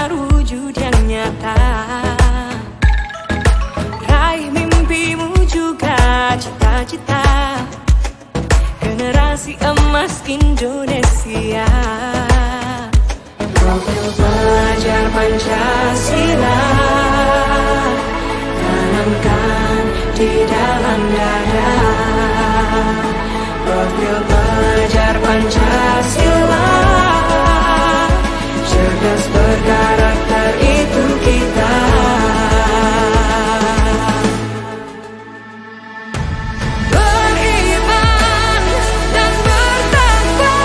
terwujud yang nyata. Raih mimpimu juga cita-cita generasi emas Indonesia. Profil pelajar Pancasila tanamkan di dalam dada. Profil pelajar Pancasila cerdas berkarakter itu kita. Beriman dan bertakwa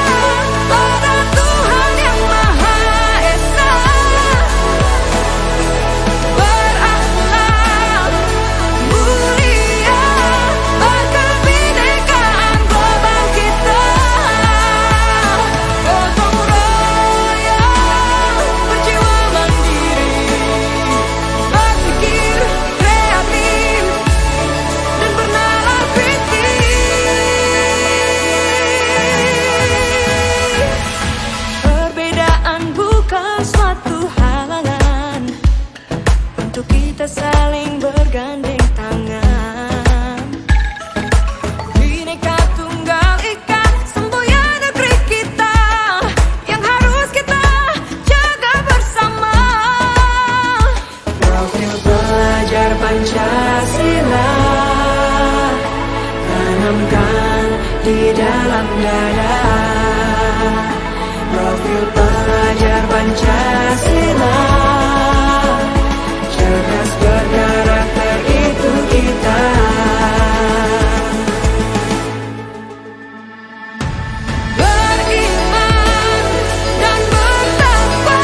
pada Tuhan yang Maha Esa. Berakhlak mulia berkebinekaan global kita. Gotong royong berjiwa mandiri, berpikir kreatif dan bernalar kritis. Perbedaan bukan suatu halangan untuk kita saling bergandeng tangan. Bhinneka Tunggal Ika semboyan negeri kita yang harus kita jaga bersama. Profil pelajar Pancasila tanamkan di dalam dada. Profil pelajar Pancasila cerdas berkarakter itu kita. Beriman dan bertakwa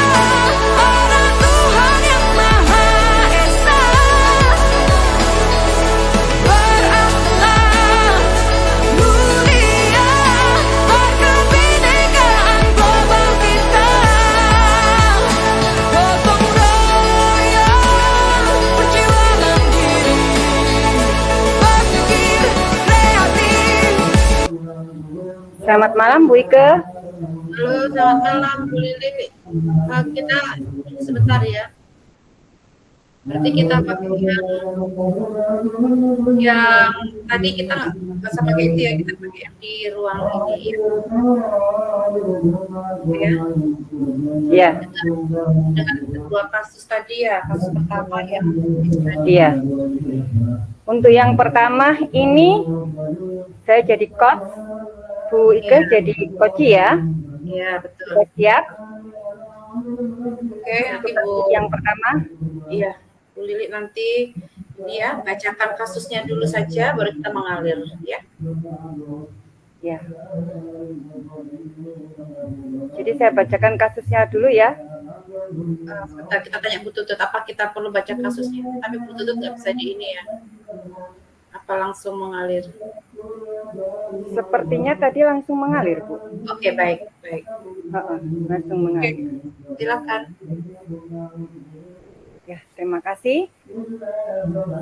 pada Tuhan yang Maha Esa. Berakhlak mulia berkebinekaan global kita. Gotong royong berjiwa mandiri, berpikir kreatif. Selamat malam Bu Ike. Halo, selamat malam Bu Lili. Kita sebentar ya. Berarti kita pakai yang tadi kita nggak sama kayak itu ya, kita pakai yang di ruang ini ya. Ya. Iya, Dengan kedua kasus tadi ya, kasus pertama ya. iya. Untuk yang pertama ini saya jadi coach, Bu Ike Iya. jadi coach ya. Iya, betul. Sudah siap? Oke, nanti Bu. Yang pertama, Iya, Bu Lili nanti ini ya, bacakan kasusnya dulu saja, baru kita mengalir ya. ya. Jadi saya bacakan kasusnya dulu ya. Sebentar, kita tanya Bu Tutut, apa kita perlu baca kasusnya? Tapi Bu Tutut nggak bisa di ini ya. Apa langsung mengalir? Sepertinya tadi langsung mengalir, Bu. Oke, baik, baik. Langsung Oke, mengalir. silakan. Ya, terima kasih.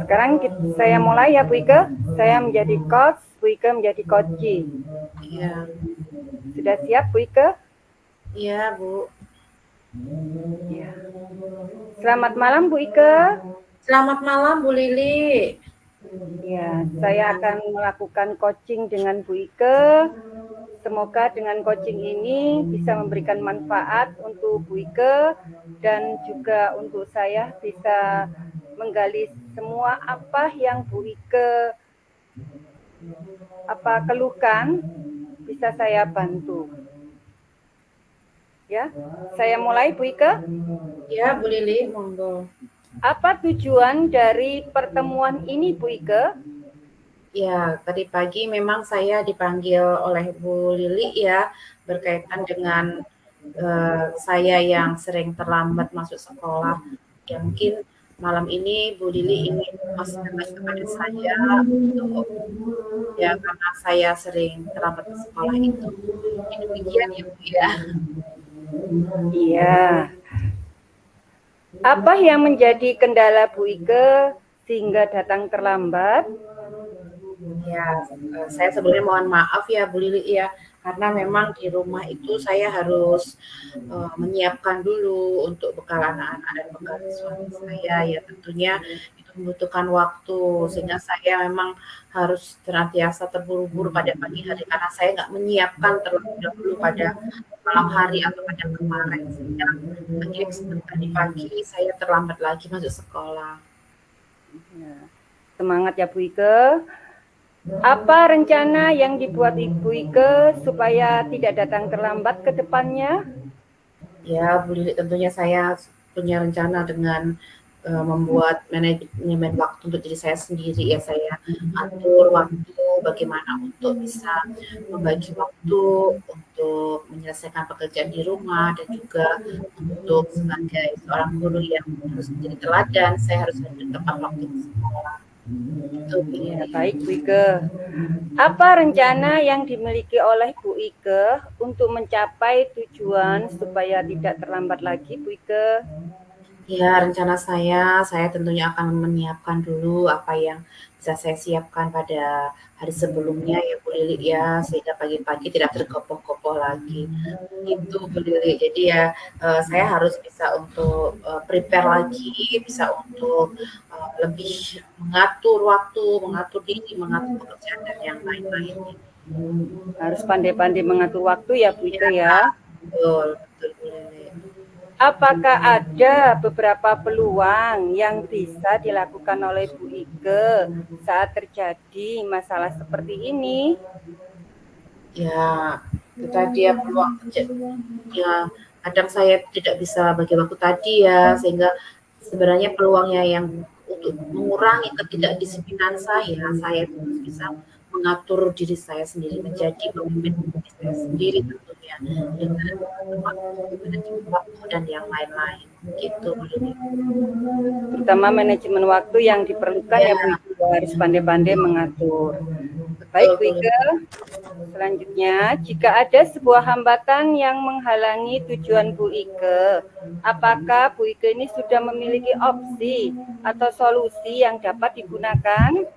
Sekarang saya mulai ya, Bu Ike. Saya menjadi coach, Bu Ike menjadi coachee. Iya, Sudah siap, Bu Ike? iya Bu. Ya. Selamat malam, Bu Ike. Selamat malam Bu Lili. Ya, saya akan melakukan coaching dengan Bu Ike. Semoga dengan coaching ini bisa memberikan manfaat untuk Bu Ike dan juga untuk saya bisa menggali semua apa yang Bu Ike keluhkan, bisa saya bantu. Ya, saya mulai Bu Ike. Ya Bu Lili, monggo. Apa tujuan dari pertemuan ini Bu Ike? Ya, tadi pagi memang saya dipanggil oleh Bu Lili ya, berkaitan dengan saya yang sering terlambat masuk sekolah. Ya mungkin malam ini Bu Lili ingin konfirmasi kepada saya untuk ya karena saya sering terlambat ke sekolah itu. Ini demikian ya Bu ya. Iya. Apa yang menjadi kendala Bu Ike sehingga datang terlambat? Ya, saya sebelumnya mohon maaf ya Bu Lili ya, karena memang di rumah itu saya harus menyiapkan dulu untuk bekal anak-anak dan bekal suami saya, ya tentunya itu membutuhkan waktu, sehingga saya memang harus senantiasa terburu-buru pada pagi hari karena saya nggak menyiapkan terlebih dahulu pada malam hari atau pada kemarin, sehingga tadi pagi saya terlambat lagi masuk sekolah. Ya. Semangat ya Bu Ike. Apa rencana yang dibuat Ibu Ike supaya tidak datang terlambat ke depannya? Ya, Bu Lili, tentunya saya punya rencana dengan membuat manajemen waktu untuk diri saya sendiri ya. Saya atur waktu bagaimana untuk bisa membagi waktu untuk menyelesaikan pekerjaan di rumah dan juga untuk sebagai seorang guru yang harus menjadi teladan, saya harus hadir tepat waktu di sekolah. Itu Bu Ya, Lili. baik Bu Ike. Apa rencana yang dimiliki oleh Bu Ike untuk mencapai tujuan supaya tidak terlambat lagi Bu Ike? Ya, rencana saya tentunya akan menyiapkan dulu apa yang bisa saya siapkan pada hari sebelumnya ya Bu Lili ya, sehingga pagi-pagi tidak tergopoh-gopoh lagi. Gitu Bu Lili. Jadi ya saya harus bisa untuk prepare lagi, bisa untuk lebih mengatur waktu, mengatur diri, mengatur pekerjaan dan yang lain-lainnya. Harus pandai-pandai mengatur waktu ya Bu Ike Ya, ya. betul, betul Bu Lili. Apakah ada beberapa peluang yang bisa dilakukan oleh Bu Ike saat terjadi masalah seperti ini? Ya, itu tadi ya peluang kerja. Ya, kadang saya tidak bisa bagi waktu tadi ya, sehingga sebenarnya peluangnya yang untuk mengurangi ketidakdisiplinan saya harus bisa mengatur diri saya sendiri, menjadi pemimpin diri saya sendiri tentunya dengan manajemen waktu dan yang lain-lain. Gitu, Bu Lili. Terutama manajemen waktu yang diperlukan ya Bu Ike, harus pandai-pandai mengatur. Baik Bu Ike, selanjutnya jika ada sebuah hambatan yang menghalangi tujuan Bu Ike, apakah Bu Ike ini sudah memiliki opsi atau solusi yang dapat digunakan?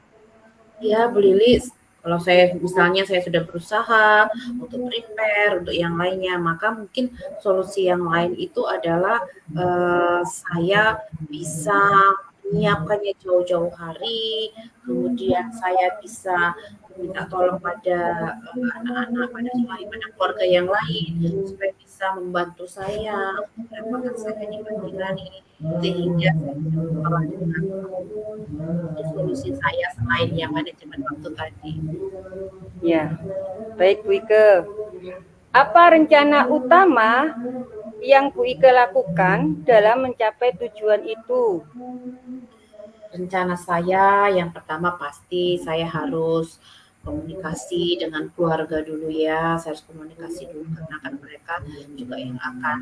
Ya, Bu Lili, kalau misalnya saya sudah berusaha untuk prepare, untuk yang lainnya, maka mungkin solusi yang lain itu adalah saya bisa menyiapkannya jauh-jauh hari, kemudian saya bisa minta tolong pada anak-anak, pada suami, pada keluarga yang lain, supaya bisa membantu saya untuk merepotkan saya di pagi hari, sehingga saya bisa berkelar dengan itu solusi saya selain yang manajemen waktu tadi. Ya, baik Bu Ike. Apa rencana utama yang Bu Ike lakukan dalam mencapai tujuan itu? Rencana saya yang pertama pasti saya harus komunikasi dengan keluarga dulu ya. Saya harus komunikasi dulu karena kan mereka juga yang akan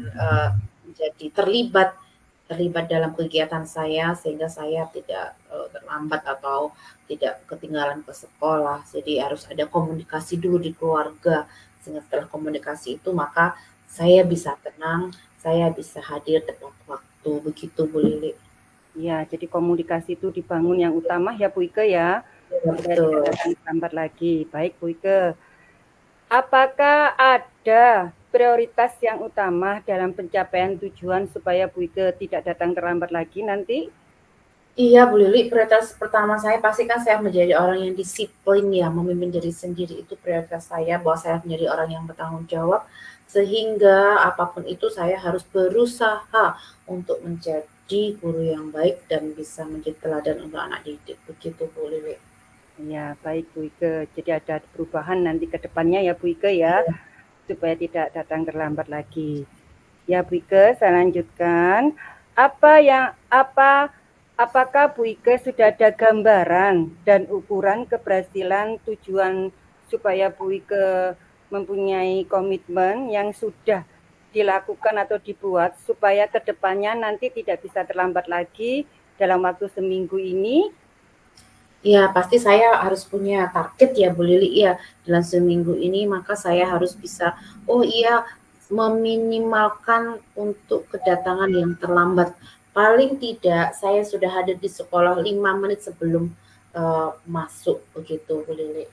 menjadi terlibat dalam kegiatan saya sehingga saya tidak terlambat atau tidak ketinggalan ke sekolah. Jadi harus ada komunikasi dulu di keluarga. Sehingga setelah komunikasi itu maka saya bisa tenang, saya bisa hadir tepat waktu. Begitu Bu Lili. Ya, jadi komunikasi itu dibangun yang utama ya Bu Ike ya. Ya, Supaya betul. tidak datang terlambat lagi. Baik Bu Ike. Apakah ada prioritas yang utama dalam pencapaian tujuan supaya Bu Ike tidak datang terlambat lagi nanti? Iya Bu Lili, prioritas pertama saya pastikan saya menjadi orang yang disiplin ya, memimpin diri sendiri itu prioritas saya, bahwa saya menjadi orang yang bertanggung jawab, sehingga apapun itu saya harus berusaha untuk menjadi guru yang baik dan bisa menjadi teladan untuk anak didik. Begitu Bu Lili. Ya, baik Bu Ike. Jadi ada perubahan nanti ke depannya ya Bu Ike ya, supaya tidak datang terlambat lagi. Ya Bu Ike, saya lanjutkan. Apakah Bu Ike sudah ada gambaran dan ukuran keberhasilan tujuan supaya Bu Ike mempunyai komitmen yang sudah dilakukan atau dibuat supaya kedepannya nanti tidak bisa terlambat lagi dalam waktu seminggu ini? Ya, pasti saya harus punya target ya Bu Lili ya. Dalam seminggu ini maka saya harus bisa, oh iya, meminimalkan untuk kedatangan yang terlambat. Paling tidak saya sudah hadir di sekolah 5 menit sebelum masuk begitu Bu Lili.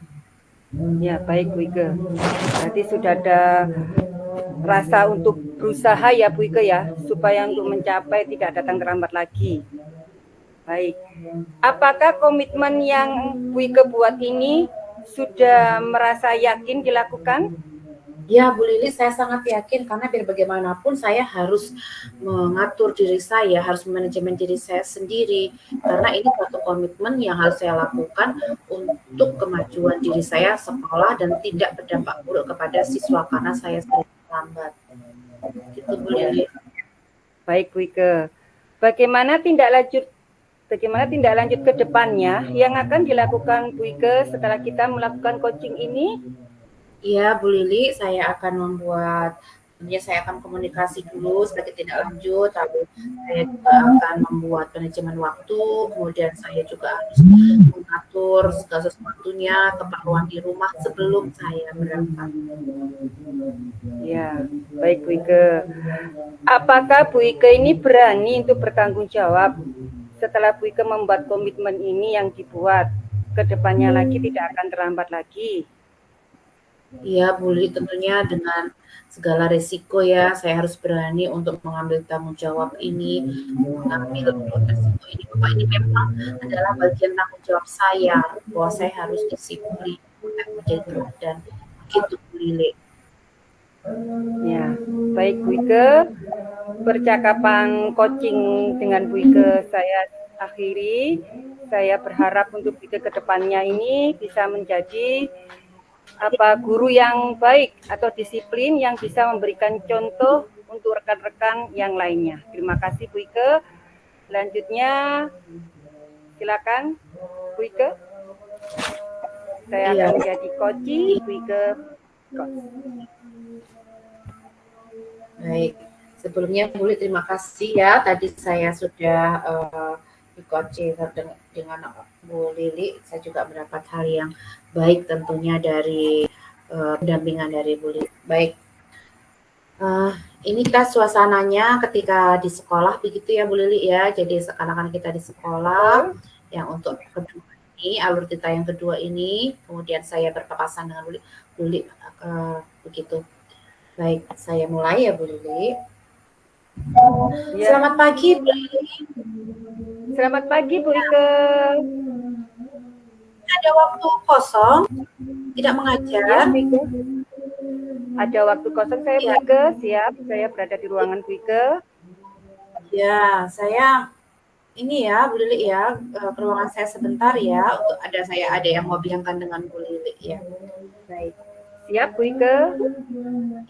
Ya, baik Bu Ike. Berarti sudah ada rasa untuk berusaha ya Bu Ike ya, supaya untuk mencapai tidak datang terlambat lagi. Baik. Apakah komitmen yang Bu Ike buat ini sudah merasa yakin dilakukan? Ya, Bu Lili, saya sangat yakin karena biar bagaimanapun saya harus mengatur diri saya, harus manajemen diri saya sendiri. Karena ini suatu komitmen yang harus saya lakukan untuk kemajuan diri saya sekolah dan tidak berdampak buruk kepada siswa karena saya sering terlambat. Gitu, Bu Lili. Baik Bu Ike. Bagaimana tindak lanjut ke depannya yang akan dilakukan Bu Ike setelah kita melakukan coaching ini? Iya, Bu Lili, saya akan saya akan komunikasi dulu sebagai tindak lanjut, lalu saya juga akan membuat manajemen waktu, kemudian saya juga harus mengatur segala sesuatunya, keperluan di rumah sebelum saya berangkat. Ya, baik Bu Ike. Apakah Bu Ike ini berani untuk bertanggung jawab setelah Bu Ike membuat komitmen ini yang dibuat? Kedepannya lagi tidak akan terlambat lagi. Iya, Bu Lili, tentunya dengan segala resiko ya, saya harus berani untuk mengambil tanggung jawab ini, mengambil resiko ini. Bahwa ini memang adalah bagian tanggung jawab saya, bahwa saya harus disiplin, menjadi teladan. Begitu, Bu Lili. Ya, baik Bu Ike. Percakapan coaching dengan Bu Ike saya akhiri. Saya berharap untuk Bu Ike ke depannya ini bisa menjadi guru yang baik atau disiplin yang bisa memberikan contoh untuk rekan-rekan yang lainnya. Terima kasih Bu Ike. Selanjutnya silakan Bu Ike. Saya akan menjadi coaching Bu Ike. Baik, sebelumnya Bu Lili terima kasih ya. Tadi saya sudah di coaching dengan Bu Lili. Saya juga mendapat hal yang baik tentunya dari pendampingan dari Bu Lili. Baik, ini kita suasananya ketika di sekolah begitu ya Bu Lili ya. Jadi seakan-akan kita di sekolah yang untuk kedua ini, alur cerita yang kedua ini, kemudian saya berpapasan dengan Bu Lili begitu. Baik, saya mulai ya Bu Lili. Ya. Selamat pagi Bu Lili. Selamat pagi Bu Ike. Ada waktu kosong, tidak mengajar. Ya, Bu Ike. Ada waktu kosong saya Bu Ike, siap. Saya berada di ruangan Bu Ike. Ya, saya ini ya Bu Lili ya, ke ruangan saya sebentar ya, untuk ada yang mau bincangkan dengan Bu Lili ya. Baik. Siap Bu Ike.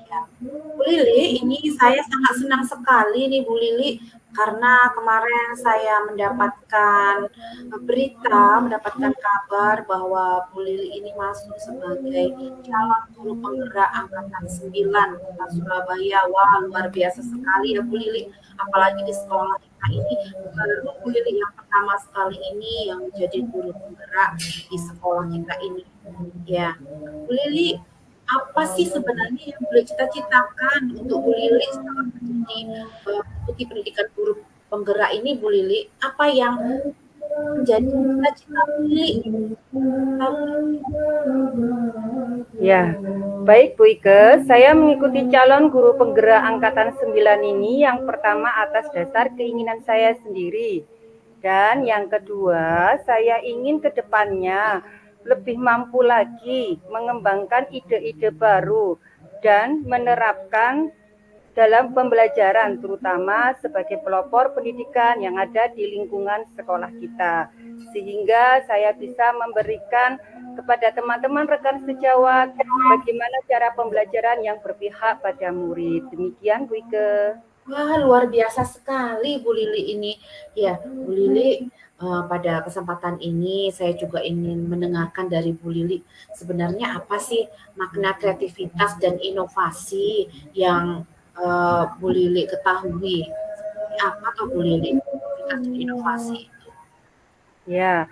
Ya. Bu Lili, ini saya sangat senang sekali nih Bu Lili, karena kemarin saya mendapatkan mendapatkan kabar bahwa Bu Lili ini masuk sebagai calon guru penggerak angkatan 9 Kota Surabaya. Wah, luar biasa sekali ya Bu Lili, apalagi di sekolah kita ini baru Bu Lili yang pertama sekali ini yang menjadi guru penggerak di sekolah kita ini. Ya, Bu Lili, apa sih sebenarnya yang boleh cita-citakan untuk Bu Lili setelah mengikuti pendidikan guru penggerak ini Bu Lili? Apa yang menjadi cita-cita Bu Lili? Ya, baik Bu Ike, saya mengikuti calon guru penggerak angkatan 9 ini yang pertama atas dasar keinginan saya sendiri. Dan yang kedua, saya ingin ke depannya lebih mampu lagi mengembangkan ide-ide baru dan menerapkan dalam pembelajaran, terutama sebagai pelopor pendidikan yang ada di lingkungan sekolah kita. Sehingga saya bisa memberikan kepada teman-teman rekan sejawat bagaimana cara pembelajaran yang berpihak pada murid. Demikian Bu Ike. Wah, luar biasa sekali Bu Lili ini. Ya, Bu Lili, pada kesempatan ini saya juga ingin mendengarkan dari Bu Lili, sebenarnya apa sih makna kreativitas dan inovasi yang Bu Lili ketahui? Apa tuh Bu Lili kreativitas dan inovasi itu? Ya,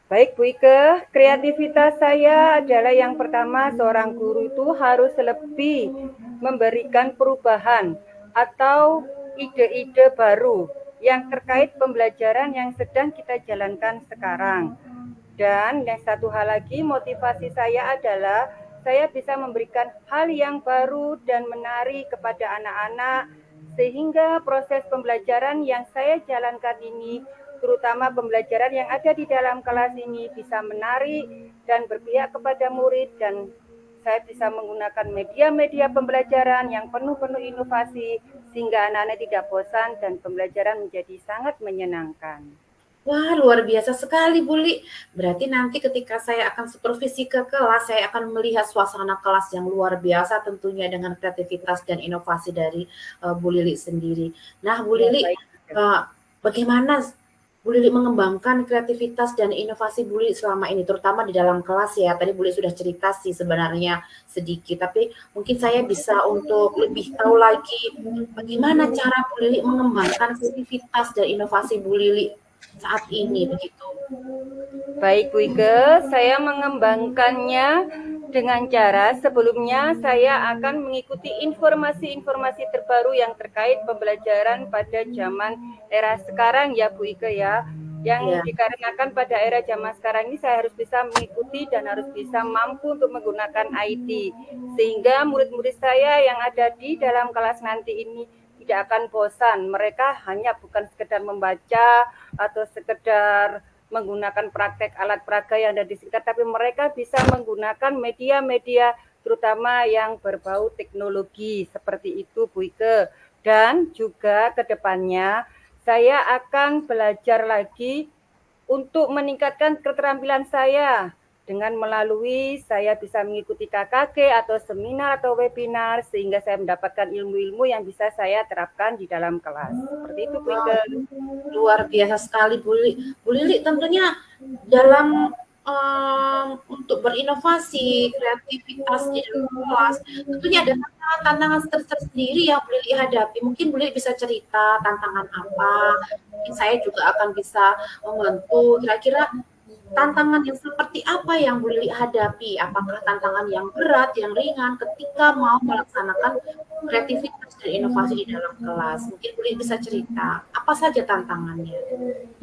baik Bu Ike, kreativitas saya adalah yang pertama, seorang guru itu harus lebih memberikan perubahan atau ide-ide baru yang terkait pembelajaran yang sedang kita jalankan sekarang. Dan yang satu hal lagi, motivasi saya adalah saya bisa memberikan hal yang baru dan menarik kepada anak-anak, sehingga proses pembelajaran yang saya jalankan ini, terutama pembelajaran yang ada di dalam kelas ini, bisa menarik dan berpihak kepada murid, dan saya bisa menggunakan media-media pembelajaran yang penuh-penuh inovasi, sehingga anak-anak tidak bosan dan pembelajaran menjadi sangat menyenangkan. Wah, luar biasa sekali, Bu Li. Berarti nanti ketika saya akan supervisi ke kelas, saya akan melihat suasana kelas yang luar biasa tentunya dengan kreativitas dan inovasi dari Bu Lili sendiri. Nah, Bu Lili, bagaimana Bu Lili mengembangkan kreativitas dan inovasi Bu Lili selama ini, terutama di dalam kelas ya? Tadi Bu Lili sudah cerita sih sebenarnya sedikit, tapi mungkin saya bisa untuk lebih tahu lagi bagaimana cara Bu Lili mengembangkan kreativitas dan inovasi Bu Lili saat ini begitu. Baik Bu Ike, saya mengembangkannya dengan cara sebelumnya saya akan mengikuti informasi-informasi terbaru yang terkait pembelajaran pada zaman era sekarang ya Bu Ike ya. Yang dikarenakan pada era zaman sekarang ini saya harus bisa mengikuti dan harus bisa mampu untuk menggunakan IT. Sehingga murid-murid saya yang ada di dalam kelas nanti ini tidak akan bosan. Mereka hanya bukan sekedar membaca atau sekedar menggunakan praktek alat peraga yang ada di sekitar, tapi mereka bisa menggunakan media-media terutama yang berbau teknologi seperti itu Bu Ike. Dan juga ke depannya saya akan belajar lagi untuk meningkatkan keterampilan saya dengan melalui saya bisa mengikuti KKG atau seminar atau webinar sehingga saya mendapatkan ilmu-ilmu yang bisa saya terapkan di dalam kelas. Seperti itu Bu Ike. Luar biasa sekali Bu Lili. Bu Lili tentunya dalam untuk berinovasi, kreativitas di dalam kelas, tentunya ada tantangan tersendiri yang Bu Lili hadapi. Mungkin Bu Lili bisa cerita tantangan apa, mungkin saya juga akan bisa membantu. Kira-kira tantangan yang seperti apa yang Bu Lili hadapi? Apakah tantangan yang berat, yang ringan ketika mau melaksanakan kreativitas dan inovasi di dalam kelas? Mungkin Bu Lili bisa cerita, apa saja tantangannya?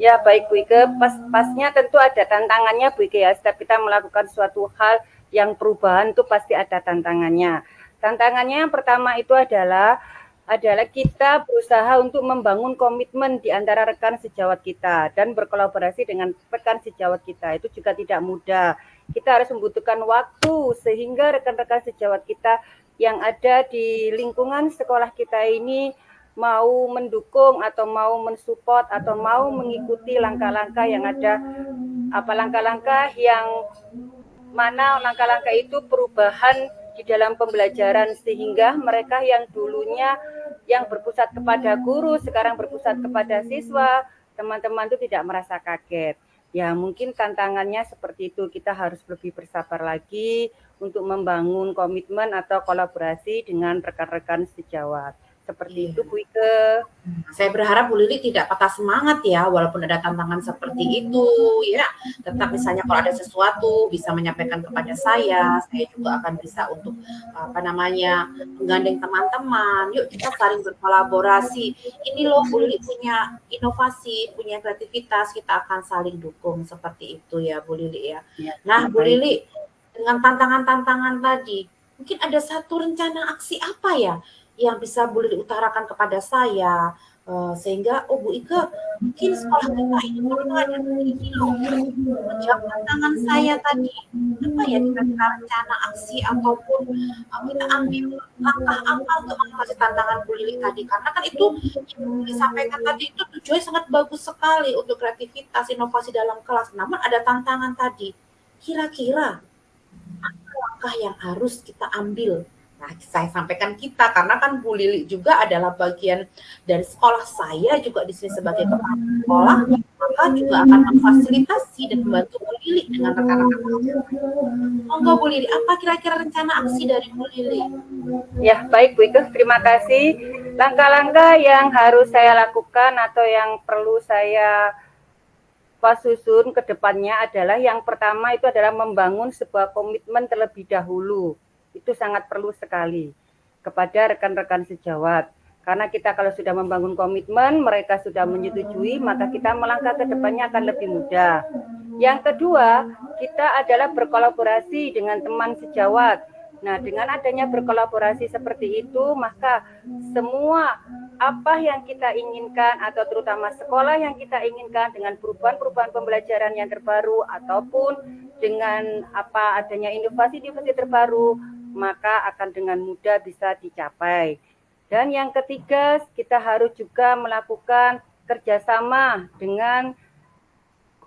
Ya baik Bu Ike, pasnya tentu ada tantangannya Bu Ike ya. Setiap kita melakukan suatu hal yang perubahan itu pasti ada tantangannya. Tantangannya yang pertama itu adalah kita berusaha untuk membangun komitmen di antara rekan sejawat kita dan berkolaborasi dengan rekan sejawat kita. Itu juga tidak mudah. Kita harus membutuhkan waktu sehingga rekan-rekan sejawat kita yang ada di lingkungan sekolah kita ini mau mendukung atau mau mensupport atau mau mengikuti langkah-langkah yang ada, apa langkah-langkah yang mana langkah-langkah itu perubahan di dalam pembelajaran sehingga mereka yang dulunya yang berpusat kepada guru sekarang berpusat kepada siswa, teman-teman itu tidak merasa kaget. Ya mungkin tantangannya seperti itu, kita harus lebih bersabar lagi untuk membangun komitmen atau kolaborasi dengan rekan-rekan sejawat. Seperti itu Bu Ike. Saya berharap Bu Lili tidak patah semangat ya, walaupun ada tantangan seperti itu ya. Tetap misalnya kalau ada sesuatu bisa menyampaikan kepada saya juga akan bisa untuk menggandeng teman-teman. Yuk kita saling berkolaborasi. Ini loh Bu Lili punya inovasi, punya kreativitas, kita akan saling dukung seperti itu ya Bu Lili ya. Nah Bu Lili, dengan tantangan-tantangan tadi, mungkin ada satu rencana aksi apa ya yang bisa Bu Lili utarakan kepada saya, sehingga Bu Ike mungkin sekolah kita ini perlu ada ini loh, menjawab tantangan saya tadi. Apa ya kira-kira rencana aksi ataupun kita ambil langkah apa untuk mengatasi tantangan Bu Lili tadi? Karena kan itu yang disampaikan tadi itu tujuannya sangat bagus sekali untuk kreativitas, inovasi dalam kelas. Namun ada tantangan tadi. Kira-kira apa langkah yang harus kita ambil? Nah, saya sampaikan kita karena kan Bu Lili juga adalah bagian dari sekolah, saya juga di sini sebagai kepala sekolah, maka juga akan memfasilitasi dan membantu Bu Lili dengan rekan-rekan. Monggo Bu Lili, apa kira-kira rencana aksi dari Bu Lili? Ya, baik Bu Ike, terima kasih. Langkah-langkah yang harus saya lakukan atau yang perlu saya susun ke depannya adalah yang pertama itu adalah membangun sebuah komitmen terlebih dahulu. Itu sangat perlu sekali kepada rekan-rekan sejawat. Karena kita kalau sudah membangun komitmen, mereka sudah menyetujui, maka kita melangkah ke depannya akan lebih mudah. Yang kedua, kita adalah berkolaborasi dengan teman sejawat. Nah, dengan adanya berkolaborasi seperti itu, maka semua apa yang kita inginkan atau terutama sekolah yang kita inginkan dengan perubahan-perubahan pembelajaran yang terbaru ataupun dengan apa adanya inovasi-inovasi terbaru, maka akan dengan mudah bisa dicapai. Dan yang ketiga, kita harus juga melakukan kerjasama dengan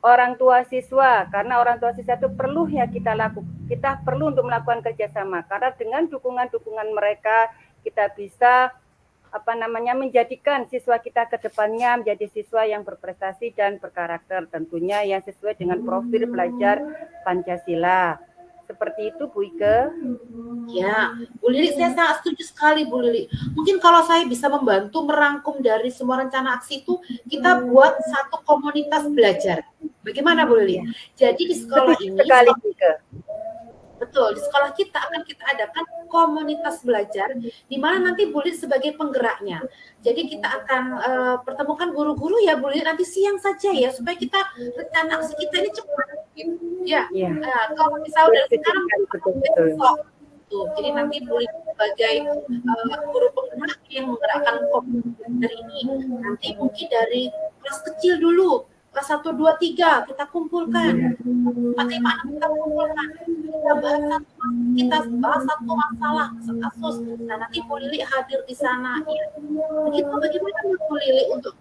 orang tua siswa, karena orang tua siswa itu perlu ya kita perlu untuk melakukan kerjasama, karena dengan dukungan mereka kita bisa menjadikan siswa kita ke depannya menjadi siswa yang berprestasi dan berkarakter, tentunya yang sesuai dengan profil belajar Pancasila. Seperti itu Bu Ike. Ya, Bu Lili, saya sangat setuju sekali Bu Lili. Mungkin kalau saya bisa membantu merangkum dari semua rencana aksi itu, kita buat satu komunitas belajar. Bagaimana Bu Lili? Jadi di sekolah ini, sekali Bu Ike. Betul, di sekolah kita akan kita adakan komunitas belajar, di mana nanti Bu Lili sebagai penggeraknya. Jadi kita akan pertemukan guru-guru ya Bu Lili, nanti siang saja ya, supaya kita rencana aksi kita ini cepat. Ya, kalau misalnya dari sekarang besok, tuh. Jadi nanti Bu Lili sebagai guru penggerak yang menggerakkan komunitas dari ini, nanti mungkin dari kelas kecil dulu, kelas 1, 2, 3 kita kumpulkan, 4, 5, 6 kita kumpulkan, kita bahas satu masalah, kasus. Nah nanti Bu Lili hadir di sana. Ya. Begitu, bagaimana Bu Lili untuk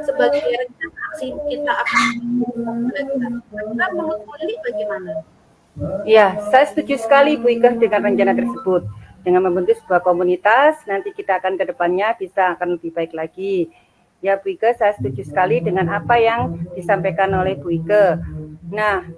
sebagai rencana aksi kita akan belajar? Nah, menurut Bu Lili bagaimana? Ya, saya setuju sekali Bu Ike dengan rencana tersebut. Dengan membentuk sebuah komunitas, nanti kita akan ke depannya bisa akan lebih baik lagi. Ya Bu Ike, saya setuju sekali dengan apa yang disampaikan oleh Bu Ike. Nah,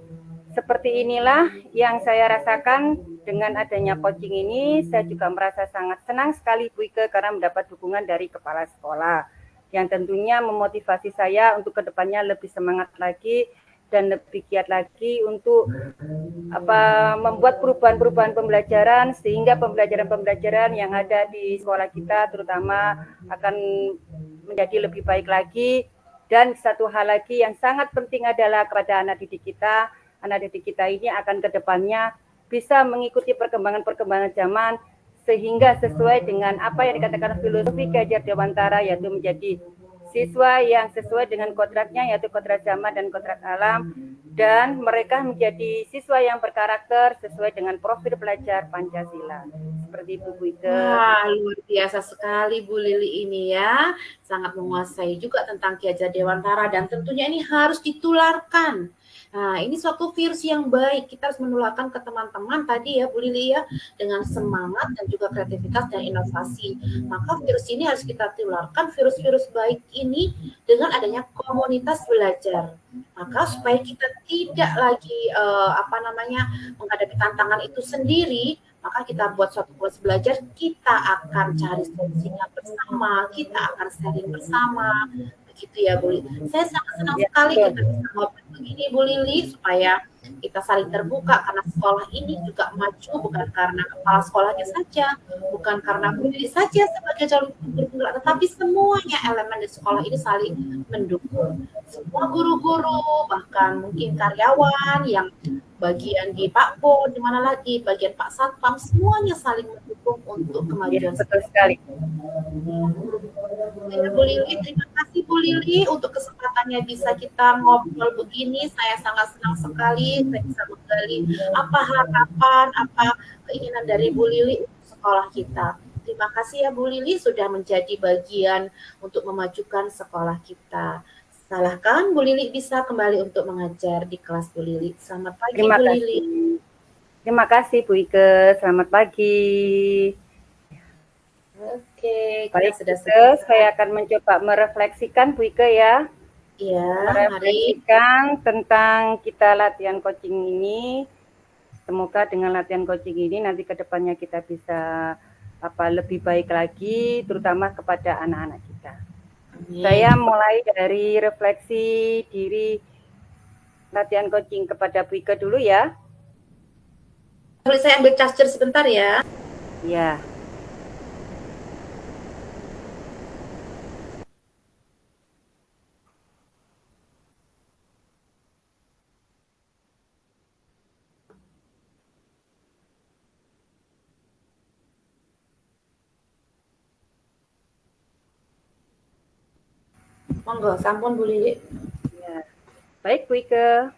seperti inilah yang saya rasakan dengan adanya coaching ini. Saya juga merasa sangat senang sekali Bu Ike karena mendapat dukungan dari kepala sekolah yang tentunya memotivasi saya untuk ke depannya lebih semangat lagi dan lebih giat lagi untuk membuat perubahan-perubahan pembelajaran sehingga pembelajaran-pembelajaran yang ada di sekolah kita terutama akan menjadi lebih baik lagi. Dan satu hal lagi yang sangat penting adalah kepada anak didik kita ini akan ke depannya bisa mengikuti perkembangan-perkembangan zaman sehingga sesuai dengan apa yang dikatakan filosofi Ki Hajar Dewantara, yaitu menjadi siswa yang sesuai dengan kodratnya, yaitu kodrat zaman dan kodrat alam, dan mereka menjadi siswa yang berkarakter sesuai dengan profil belajar Pancasila. Seperti itu Bu Ike. Wah, luar biasa sekali Bu Lili ini ya, sangat menguasai juga tentang Ki Hajar Dewantara dan tentunya ini harus ditularkan. Nah, ini suatu virus yang baik, kita harus menularkan ke teman-teman tadi ya Bu Lili ya, dengan semangat dan juga kreativitas dan inovasi. Maka virus ini harus kita tularkan, virus-virus baik ini dengan adanya komunitas belajar. Maka supaya kita tidak lagi menghadapi tantangan itu sendiri, maka kita buat suatu kelas belajar, kita akan cari solusinya bersama, kita akan sharing bersama. Gitu ya Bu Lili. Saya sangat senang sekali kita bisa ngobrol begini Bu Lili supaya kita saling terbuka karena sekolah ini juga maju bukan karena kepala sekolahnya saja, bukan karena Bu Lili saja sebagai calon guru penggerak, tetapi semuanya elemen di sekolah ini saling mendukung. Semua guru-guru, bahkan mungkin karyawan yang bagian di Pak Bo, di mana lagi bagian Pak Satpam, semuanya saling mendukung untuk kemajuan. Betul sekali. Ya, Bu Lili, terima kasih Bu Lili untuk kesempatannya bisa kita ngobrol begini. Saya sangat senang sekali saya bisa menggali apa harapan, apa keinginan dari Bu Lili untuk sekolah kita. Terima kasih ya Bu Lili sudah menjadi bagian untuk memajukan sekolah kita. Silahkan Bu Lili bisa kembali untuk mengajar di kelas Bu Lili. Selamat pagi Bu Lili. Terima kasih Bu Ike, selamat pagi. Oke, baik, saya akan mencoba merefleksikan Bu Ike ya. Iya, merefleksikan tentang kita latihan coaching ini. Semoga dengan latihan coaching ini nanti ke depannya kita bisa lebih baik lagi, terutama kepada anak-anak kita. Saya mulai dari refleksi diri latihan coaching kepada Bu Ike dulu ya. Boleh saya ambil charger sebentar ya? Ya. Monggo, sampun Bu Lili. Ya. Baik Bu Ike,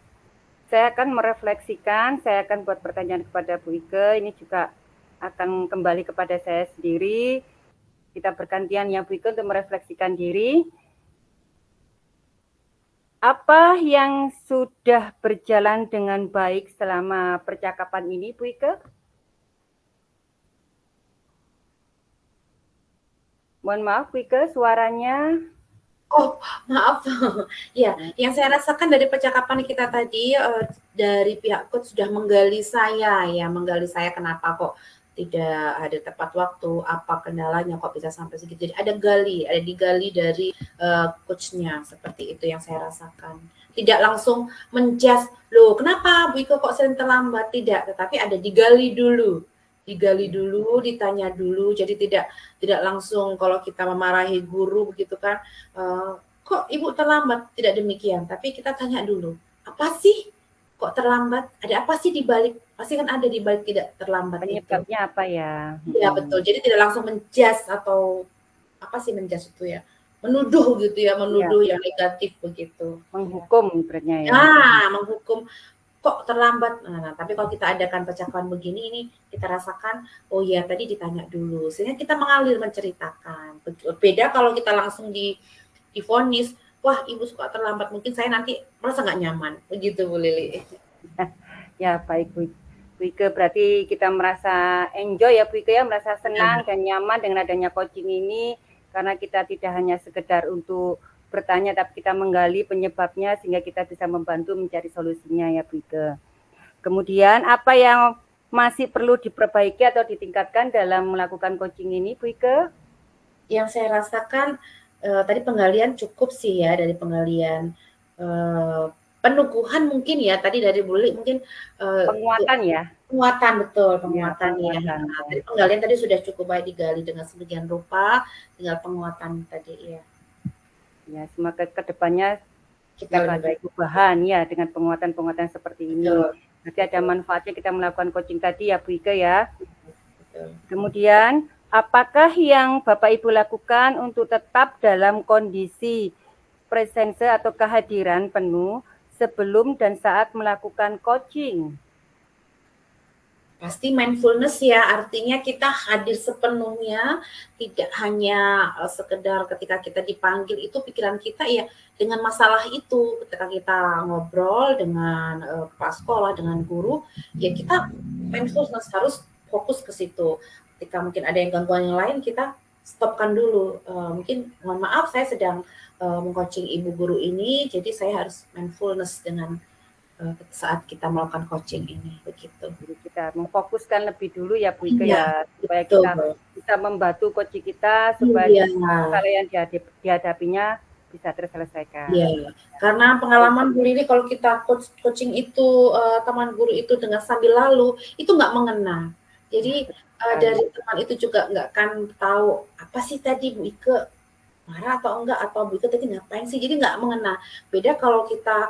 saya akan merefleksikan, saya akan buat pertanyaan kepada Bu Ike, ini juga akan kembali kepada saya sendiri. Kita bergantian ya Bu Ike untuk merefleksikan diri. Apa yang sudah berjalan dengan baik selama percakapan ini Bu Ike? Mohon maaf Bu Ike, suaranya. Oh, maaf. Ya, yang saya rasakan dari percakapan kita tadi, dari pihak coach sudah menggali saya ya, menggali saya kenapa kok tidak hadir tepat waktu, apa kendalanya kok bisa sampai segitu. Jadi ada digali dari coach-nya, seperti itu yang saya rasakan. Tidak langsung menjudge, loh kenapa Bu Iko kok sering terlambat? Tidak, tetapi ada digali dulu. Digali dulu, ditanya dulu, jadi tidak langsung kalau kita memarahi guru begitu kan, kok ibu terlambat? Tidak demikian, tapi kita tanya dulu, apa sih kok terlambat? Ada apa sih di balik? Pasti kan ada di balik tidak terlambat itu. Penyebabnya apa ya? Iya betul. Jadi tidak langsung menjudge atau apa sih menjudge itu ya? Menuduh gitu ya, menuduh yang negatif begitu. Menghukum ibaratnya ya. Nah, menghukum kok terlambat. Nah, tapi kalau kita adakan percakapan begini ini kita rasakan oh ya tadi ditanya dulu sehingga kita mengalir menceritakan. Beda kalau kita langsung divonis, wah ibu suka terlambat, mungkin saya nanti merasa nggak nyaman, begitu Bu Lili. Ya baik Bu Ike, berarti kita merasa enjoy ya Bu Ike ya, merasa senang dan nyaman dengan adanya coaching ini, karena kita tidak hanya sekedar untuk bertanya, tapi kita menggali penyebabnya sehingga kita bisa membantu mencari solusinya ya Bu Ike. Kemudian apa yang masih perlu diperbaiki atau ditingkatkan dalam melakukan coaching ini Bu Ike? Yang saya rasakan tadi penggalian cukup sih ya, dari penggalian peneguhan mungkin ya tadi dari Bu Lili mungkin penguatan ya. Penguatan betul, penguatan ya. Penguatan. Nah, tadi penggalian tadi sudah cukup baik digali dengan sedemikian rupa, tinggal penguatan tadi ya. Ya, semoga kedepannya Kita lebih baik. Perubahan ya dengan penguatan-penguatan seperti ini. Betul. Nanti ada manfaatnya kita melakukan coaching tadi ya Bu Ike ya. Betul. Kemudian apakah yang Bapak Ibu lakukan untuk tetap dalam kondisi presence atau kehadiran penuh sebelum dan saat melakukan coaching? Pasti mindfulness ya, artinya kita hadir sepenuhnya, tidak hanya sekedar ketika kita dipanggil itu pikiran kita ya dengan masalah itu, ketika kita ngobrol dengan kepala sekolah, dengan guru, ya kita mindfulness harus fokus ke situ. Ketika mungkin ada yang gangguan yang lain, kita stopkan dulu. Mungkin mohon maaf saya sedang meng-coaching ibu guru ini, jadi saya harus mindfulness dengan saat kita melakukan coaching ini begitu. Jadi kita memfokuskan lebih dulu ya Bu Ike Iya, ya, supaya betul, kita Bu. bisa membantu coaching kita supaya Iya. masalah yang dihadapinya bisa terselesaikan. Iya, karena pengalaman Bu Lili kalau kita coaching itu teman guru itu dengan sambil lalu itu nggak mengena. Jadi dari teman itu juga nggak akan tahu apa sih tadi Bu Ike marah atau enggak, atau Bu Ike tadi ngapain sih, jadi nggak mengena. Beda kalau kita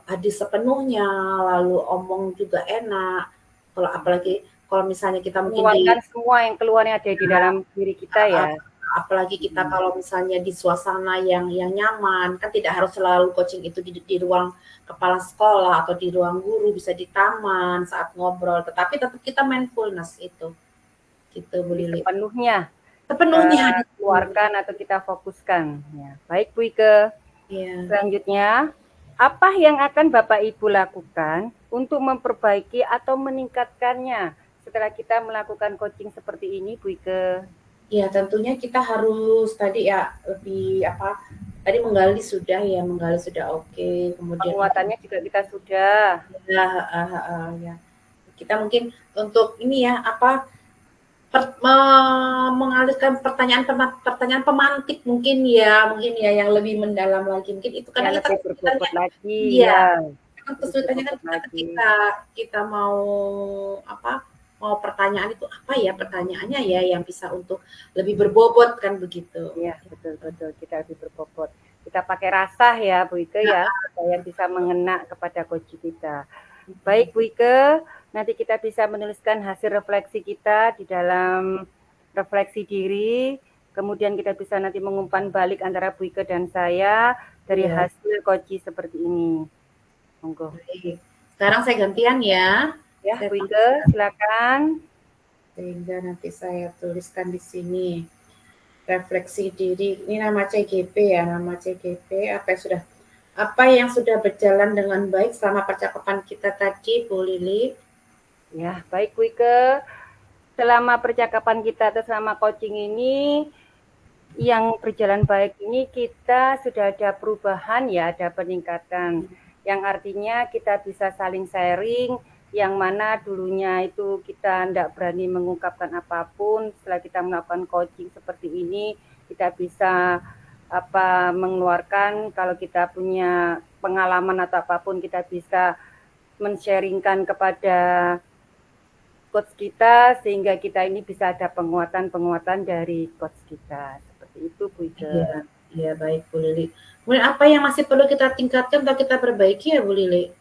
hadir sepenuhnya, lalu omong juga enak, kalau apalagi kalau misalnya kita mungkin mengeluarkan semua yang keluar yang ada di dalam diri kita ya. apalagi kita kalau misalnya di suasana yang nyaman, kan tidak harus selalu coaching itu di ruang kepala sekolah atau di ruang guru, bisa di taman saat ngobrol, tetapi tetap kita mindfulness itu. Gitu Bu Lili. Sepenuhnya Sepenuhnya keluarkan atau kita fokuskan. Ya. Baik Bu Ike. Ya. Selanjutnya, apa yang akan Bapak Ibu lakukan untuk memperbaiki atau meningkatkannya setelah kita melakukan coaching seperti ini Bu Ike? Ya tentunya kita harus tadi ya lebih apa, tadi menggali sudah oke. Kemudian penguatannya juga kita sudah. Ya. Kita mungkin untuk ini ya apa, mengalihkan pertanyaan pemantik mungkin ya yang lebih mendalam lagi, mungkin itu karena kita kita berbobot lagi ya. Kesulitannya kan ketika kita mau pertanyaan itu apa ya pertanyaannya ya yang bisa untuk lebih berbobot kan begitu. Iya betul kita lebih berbobot. Kita pakai rasa ya Bu Ike ya supaya bisa mengena kepada coach kita. Baik Bu Ike, nanti kita bisa menuliskan hasil refleksi kita di dalam refleksi diri. kemudian kita bisa nanti mengumpan balik antara Bu Ike dan saya dari Iya. hasil coaching seperti ini. Monggo. Baik. Sekarang saya gantian ya. Ya, Saya Bu Ike, silakan. sehingga nanti saya tuliskan di sini refleksi diri. Ini nama CGP ya, nama CGP. Apa yang sudah berjalan dengan baik selama percakapan kita tadi, Bu Lili? Ya, baik Bu Ike. Selama percakapan kita atau selama coaching ini yang berjalan baik ini kita sudah ada perubahan ya, ada peningkatan. Yang artinya kita bisa saling sharing, yang mana dulunya itu kita tidak berani mengungkapkan apapun, setelah kita melakukan coaching seperti ini, kita bisa mengeluarkan kalau kita punya pengalaman atau apapun, kita bisa men-sharingkan kepada coach kita sehingga kita ini bisa ada penguatan dari coach kita. Seperti itu Bu Ike. Iya, baik Bu Lili. Kemudian apa yang masih perlu kita tingkatkan atau kita perbaiki ya Bu Lili?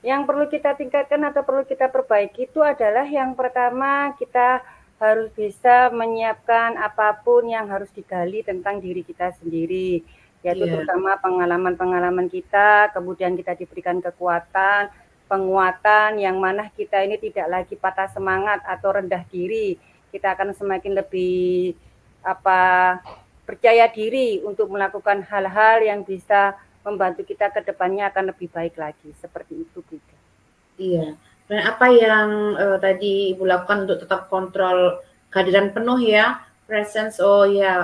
Yang perlu kita tingkatkan atau perlu kita perbaiki itu adalah yang pertama kita harus bisa menyiapkan apapun yang harus digali tentang diri kita sendiri, yaitu terutama pengalaman-pengalaman kita, kemudian kita diberikan kekuatan, penguatan yang mana kita ini tidak lagi patah semangat atau rendah diri. Kita akan semakin lebih percaya diri untuk melakukan hal-hal yang bisa membantu kita ke depannya akan lebih baik lagi. Seperti itu, Bu. Iya. Dan apa yang tadi Ibu lakukan untuk tetap kontrol kehadiran penuh ya, presence,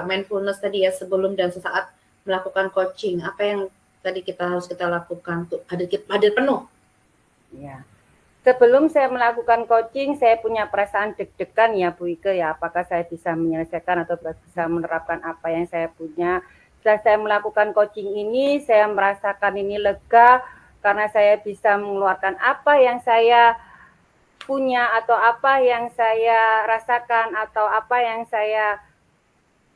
mindfulness tadi ya sebelum dan sesaat melakukan coaching. Apa yang tadi harus kita lakukan untuk hadir penuh? Ya. Sebelum saya melakukan coaching, saya punya perasaan deg-degan ya Bu Ike ya, apakah saya bisa menyelesaikan atau bisa menerapkan apa yang saya punya. Setelah saya melakukan coaching ini, saya merasakan ini lega karena saya bisa mengeluarkan apa yang saya punya atau apa yang saya rasakan atau apa yang saya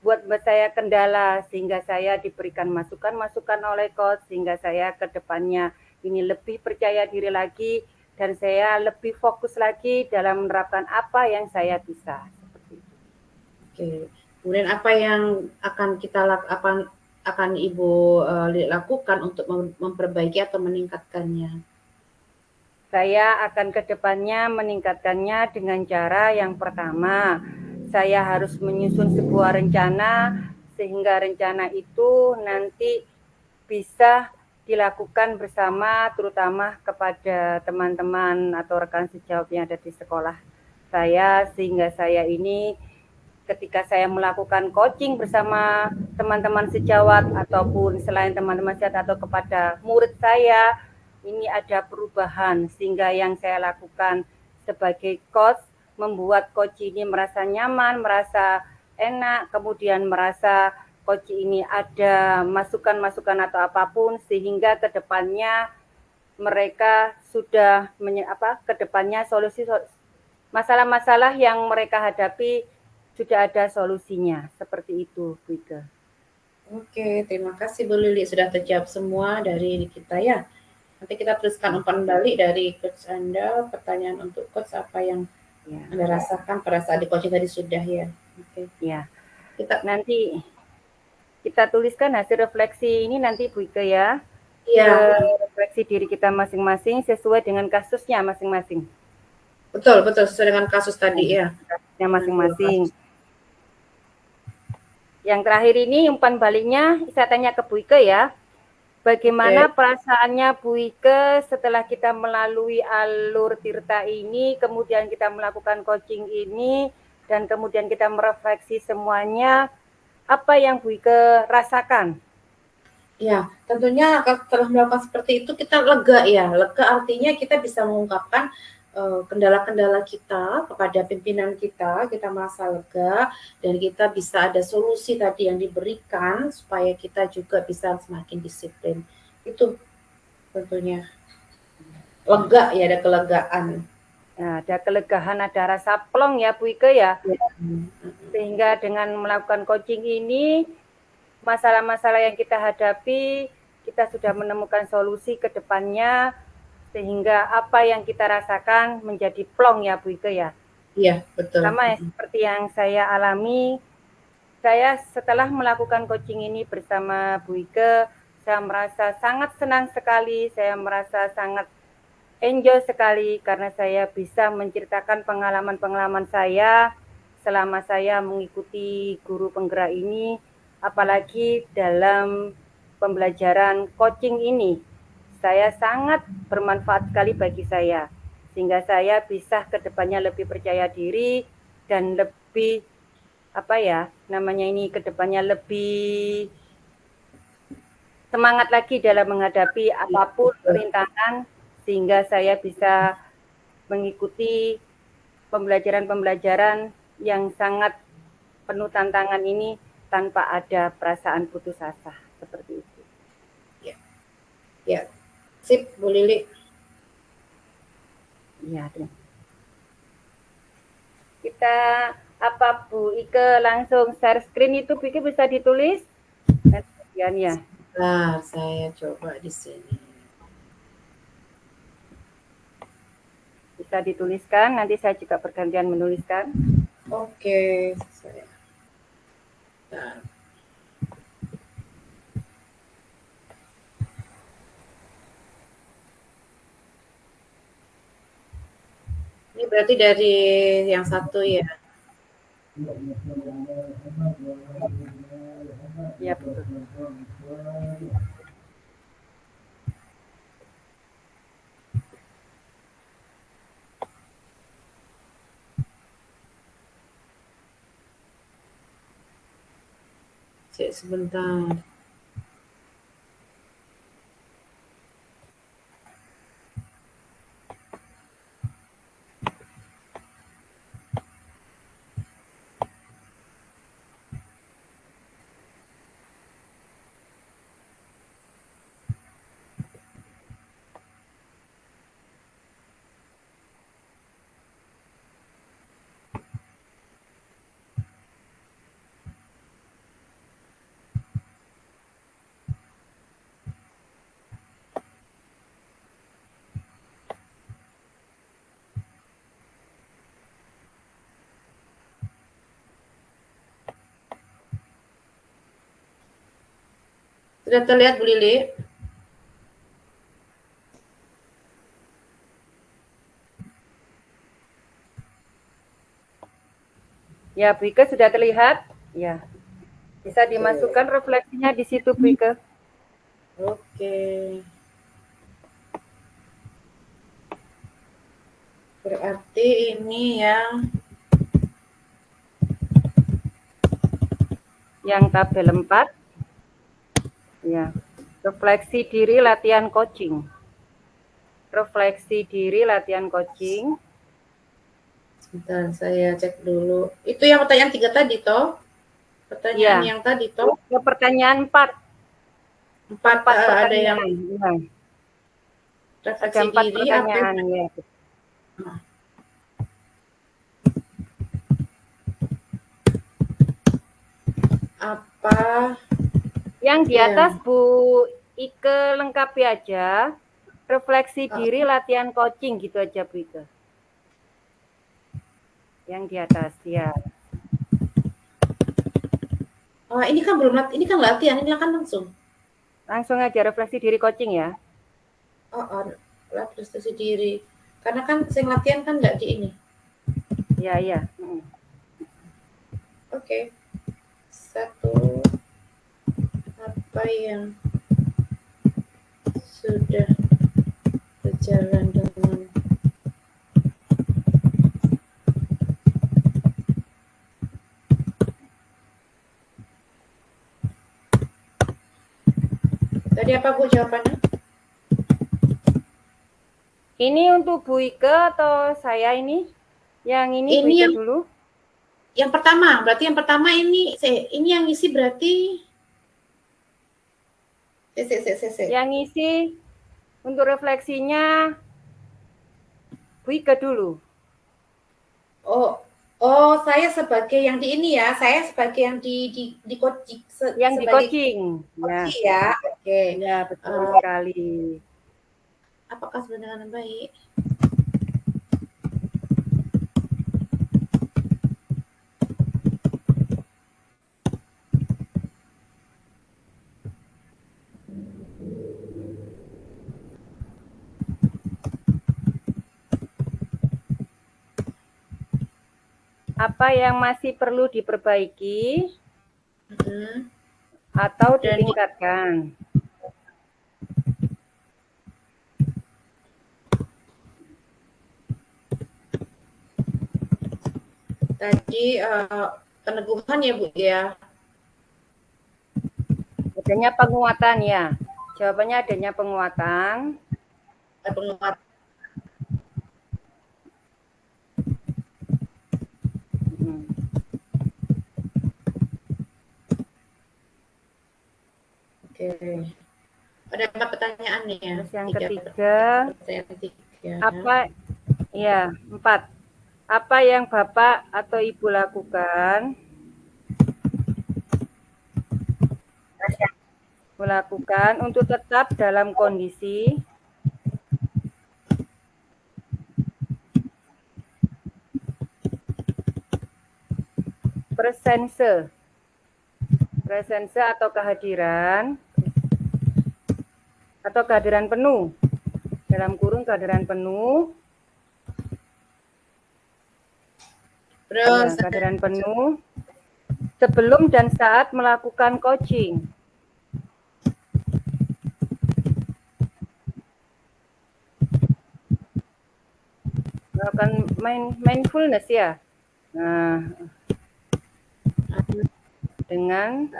buat saya kendala sehingga saya diberikan masukan-masukan oleh coach sehingga saya ke depannya ini lebih percaya diri lagi dan saya lebih fokus lagi dalam menerapkan apa yang saya bisa. Seperti itu. Oke. Kemudian apa yang akan Ibu lakukan untuk memperbaiki atau meningkatkannya? Saya akan ke depannya meningkatkannya dengan cara yang pertama, saya harus menyusun sebuah rencana sehingga rencana itu nanti bisa dilakukan bersama terutama kepada teman-teman atau rekan sejawat yang ada di sekolah saya sehingga saya ini ketika saya melakukan coaching bersama teman-teman sejawat ataupun selain teman-teman sejawat atau kepada murid saya ini ada perubahan sehingga yang saya lakukan sebagai coach membuat coach ini merasa nyaman, merasa enak, kemudian merasa coach ini ada masukan-masukan atau apapun sehingga ke depannya mereka sudah ke depannya solusi masalah-masalah yang mereka hadapi sudah ada solusinya. Seperti itu, Bu Ike. Oke, terima kasih Bu Lili sudah terjawab semua dari kita ya. Nanti kita teruskan umpan balik dari coach Anda, pertanyaan untuk coach apa yang Anda rasakan pada saat di coaching tadi sudah ya. Oke. Ya. Nanti kita tuliskan hasil refleksi ini nanti Bu Ike ya. Iya. Refleksi diri kita masing-masing sesuai dengan kasusnya masing-masing. Betul, sesuai dengan kasus tadi ya. Kasusnya masing-masing. Yang terakhir ini umpan baliknya saya tanya ke Bu Ike ya. Bagaimana perasaannya Bu Ike setelah kita melalui alur Tirta ini, kemudian kita melakukan coaching ini, dan kemudian kita merefleksi semuanya, apa yang Bu Ike rasakan? Ya, tentunya setelah melakukan seperti itu kita lega ya. Lega artinya kita bisa mengungkapkan kendala-kendala kita kepada pimpinan kita merasa lega dan kita bisa ada solusi tadi yang diberikan supaya kita juga bisa semakin disiplin. Itu tentunya lega ya, ada kelegaan. Nah, ada kelegaan, ada rasa plong ya Bu Ike ya. Sehingga dengan melakukan coaching ini masalah-masalah yang kita hadapi kita sudah menemukan solusi ke depannya sehingga apa yang kita rasakan menjadi plong ya Bu Ike ya. Iya, betul. Sama ya seperti yang saya alami, saya setelah melakukan coaching ini bersama Bu Ike, saya merasa sangat senang sekali, saya merasa sangat enjoy sekali karena saya bisa menceritakan pengalaman-pengalaman saya selama saya mengikuti guru penggerak ini, apalagi dalam pembelajaran coaching ini. Saya sangat bermanfaat sekali bagi saya, sehingga saya bisa kedepannya lebih percaya diri dan lebih kedepannya lebih semangat lagi dalam menghadapi apapun rintangan, sehingga saya bisa mengikuti pembelajaran-pembelajaran yang sangat penuh tantangan ini tanpa ada perasaan putus asa seperti itu. Ya, sip Bu Lili. Ya, kita Bu Ike langsung share screen itu Bu Ike bisa ditulis dan kemudian ya. Nah, saya coba di sini. Bisa dituliskan, nanti saya juga bergantian menuliskan. Oke, saya. Nah. Ini berarti dari yang satu ya? Ya, betul. Sebentar. Sudah terlihat Bu Lili? Ya, Bu Ike sudah terlihat? Ya. Bisa dimasukkan refleksinya di situ, Bu Ike. Oke. Berarti ini yang tabel 4. Ya. Refleksi diri latihan coaching. Refleksi diri latihan coaching. Sebentar, saya cek dulu. Itu yang pertanyaan 3 tadi toh? Pertanyaan yang tadi toh? Pertanyaan 4. 4 ada yang refleksi diri pertanyaan ya. Apa yang di atas Bu Ike lengkapi aja, refleksi diri latihan coaching gitu aja Bu Ike. Yang di atas ya. Oh, ini kan belum latihan, ini kan latihan, ini akan langsung. Langsung aja refleksi diri coaching ya. Refleksi diri. Karena kan saya latihan kan enggak di ini. Iya. Oke. 1. Apa yang sudah berjalan dengan tadi apa Bu jawabannya? Ini untuk Bu Ike atau saya ini? Yang ini Bu Ike dulu. Yang pertama, berarti yang pertama ini yang isi berarti Yang isi untuk refleksinya Bu Ike dulu. Oh, saya sebagai yang di ini ya, saya sebagai yang di coaching. Yang di coaching. Ya, oke. Ya, betul sekali. Apakah sudah dengan baik? apa yang masih perlu diperbaiki atau Dan ditingkatkan? tadi peneguhan ya Bu ya. Adanya penguatan ya. Jawabannya adanya penguatan. Penguatan. Oke. Ada 4 pertanyaan nih ya. Terus yang ketiga, apa ya 4. Apa yang Bapak atau Ibu lakukan? Melakukan untuk tetap dalam kondisi presence atau kehadiran penuh, dalam kurung kehadiran penuh, kehadiran penuh sebelum dan saat melakukan coaching. Melakukan mindfulness ya. Nah, dengan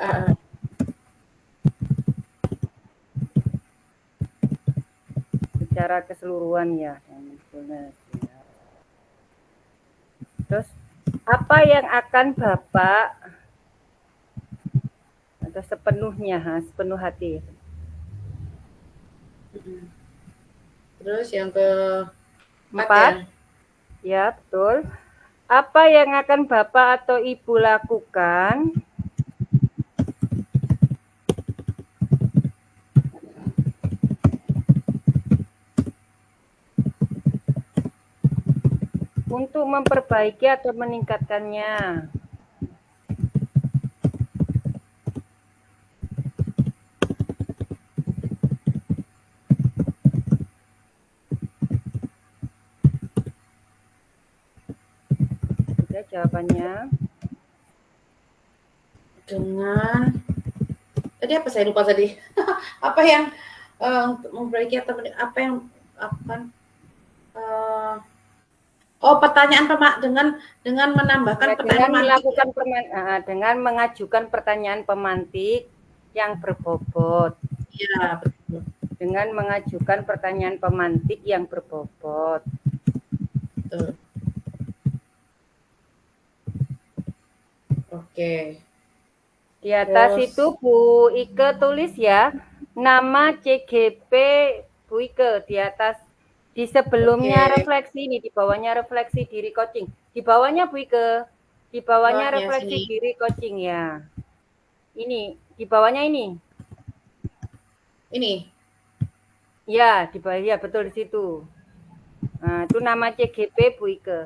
secara keseluruhan ya, mindfulness. Ya. Terus apa yang akan Bapak atau sepenuhnya, sepenuh hati. Terus yang ke-4 ya, betul. Apa yang akan Bapak atau Ibu lakukan untuk memperbaiki atau meningkatkannya? Jawabannya dengan tadi apa saya lupa tadi. Apa yang untuk memperbaiki atau apa yang akan pertanyaan dengan menambahkan pertanyaan melakukan dengan mengajukan pertanyaan pemantik yang berbobot. Ya, betul. Dengan mengajukan pertanyaan pemantik yang berbobot. Betul. Oke. Di atas itu Bu Ike tulis ya, nama CGP Bu Ike di atas, di sebelumnya refleksi ini, di bawahnya refleksi diri coaching. Di bawahnya Bu Ike, di bawahnya refleksi diri coaching ya. Ini, di bawahnya ini. Ini? Ya, di bawah, ya betul di situ. Nah, itu nama CGP Bu Ike.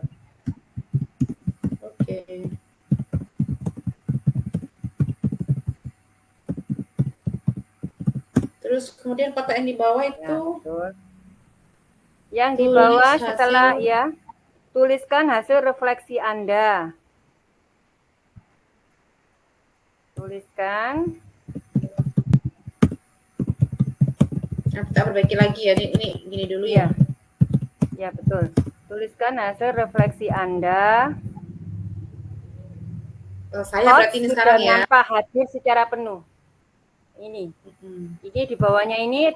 Oke. Terus kemudian kotak yang di bawah itu? Ya, yang di bawah setelah ya, tuliskan hasil refleksi Anda. Tuliskan. Nah, kita perbaiki lagi ya, ini gini dulu ya. Ya, betul. Tuliskan hasil refleksi Anda. Saya berarti ini sekarang ya. Nampak hadir secara penuh. Ini. Ini di bawahnya ini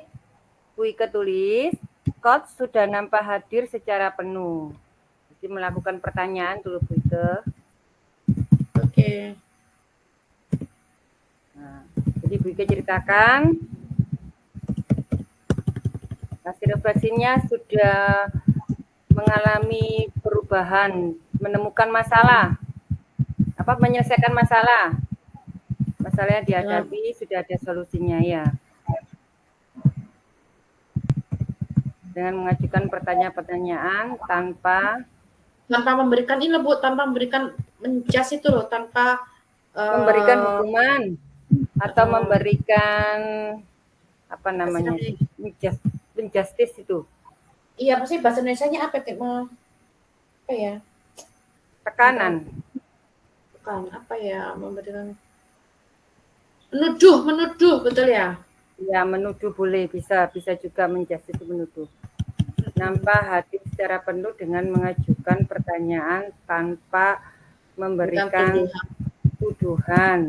Bu Ike tulis, coach sudah nampak hadir secara penuh. Jadi melakukan pertanyaan dulu Bu Ike. Oke. Nah, jadi Bu Ike ceritakan hasil refleksinya sudah mengalami perubahan, menemukan masalah, menyelesaikan masalah. Masalahnya dihadapi, sudah ada solusinya ya. Dengan mengajukan pertanyaan-pertanyaan tanpa memberikan ini Bu, tanpa memberikan menjas itu loh, tanpa memberikan hukuman atau memberikan apa namanya? Injustice itu. Iya, pasti bahasa Indonesianya apa ya? Tekanan. bukan apa ya, memberikan menuduh betul ya? Ya, menuduh boleh, bisa juga menjadi menuduh. Nampak hadir secara penuh dengan mengajukan pertanyaan tanpa memberikan tuduhan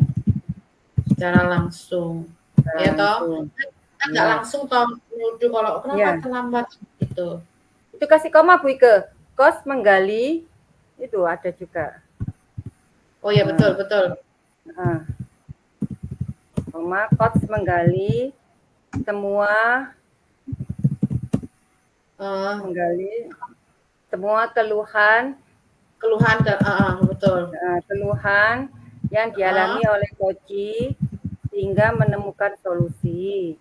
secara langsung. Ya toh, kan nggak langsung toh menuduh kalau kenapa terlambat gitu. Itu kasih koma Bu Ike. Kos menggali itu ada juga. Oh ya betul. Koma kos menggali semua keluhan betul. Keluhan yang dialami oleh Koci sehingga menemukan solusi.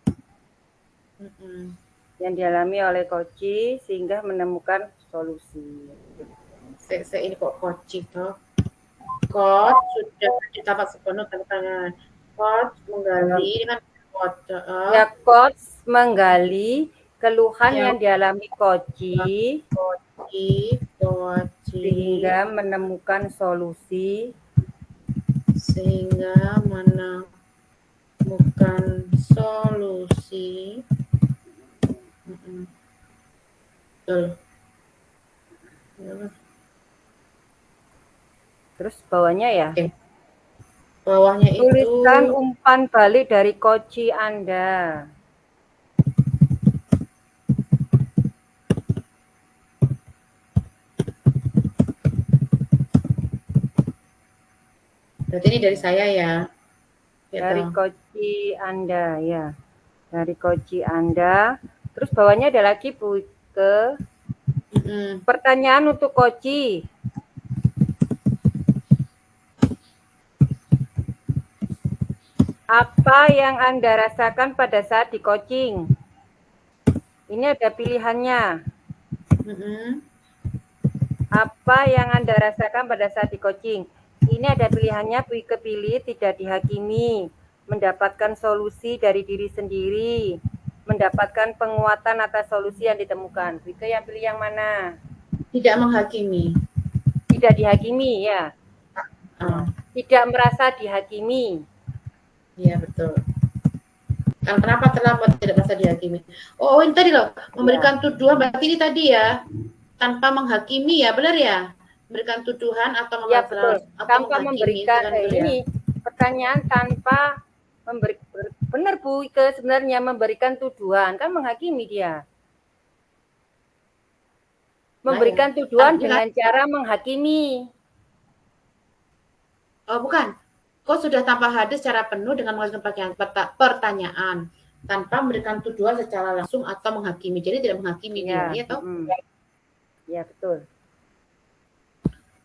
Yang dialami oleh Koci sehingga menemukan solusi. Saya ini kok Koci toh. Coach sudah dapat sepenuh tantangan. Coach menggali dengan ya, Coach menggali keluhan yang dialami Koci sehingga menemukan solusi Betul. Terus bawahnya ya. Bawahnya itu tuliskan umpan balik dari Koci Anda. Berarti ini dari saya ya. Dari Koci Anda ya. Dari Koci Anda. Terus bawahnya ada lagi Bu ke pertanyaan untuk Koci. Apa yang Anda rasakan pada saat di coaching? Ini ada pilihannya. Apa yang Anda rasakan pada saat di coaching? Ini ada pilihannya, Bu Ike pilih tidak dihakimi, mendapatkan solusi dari diri sendiri, mendapatkan penguatan atas solusi yang ditemukan. Bu Ike yang pilih yang mana? Tidak menghakimi. Tidak dihakimi ya. Tidak merasa dihakimi. Iya betul. Kenapa terlambat tidak merasa dihakimi? Oh ini tadi loh, memberikan tuduhan berarti ini tadi ya, tanpa menghakimi ya, benar ya? Memberikan tuduhan atau ya, betul. Tanpa memberikan ini pertanyaan tanpa memberi, benar Bu Ike sebenarnya memberikan tuduhan kan menghakimi dia. Memberikan tuduhan dengan cara menghakimi. Oh bukan. Kok sudah tanpa hadir secara penuh dengan mengajukan pertanyaan tanpa memberikan tuduhan secara langsung atau menghakimi. Jadi tidak menghakimi dia, ya toh? Ya betul.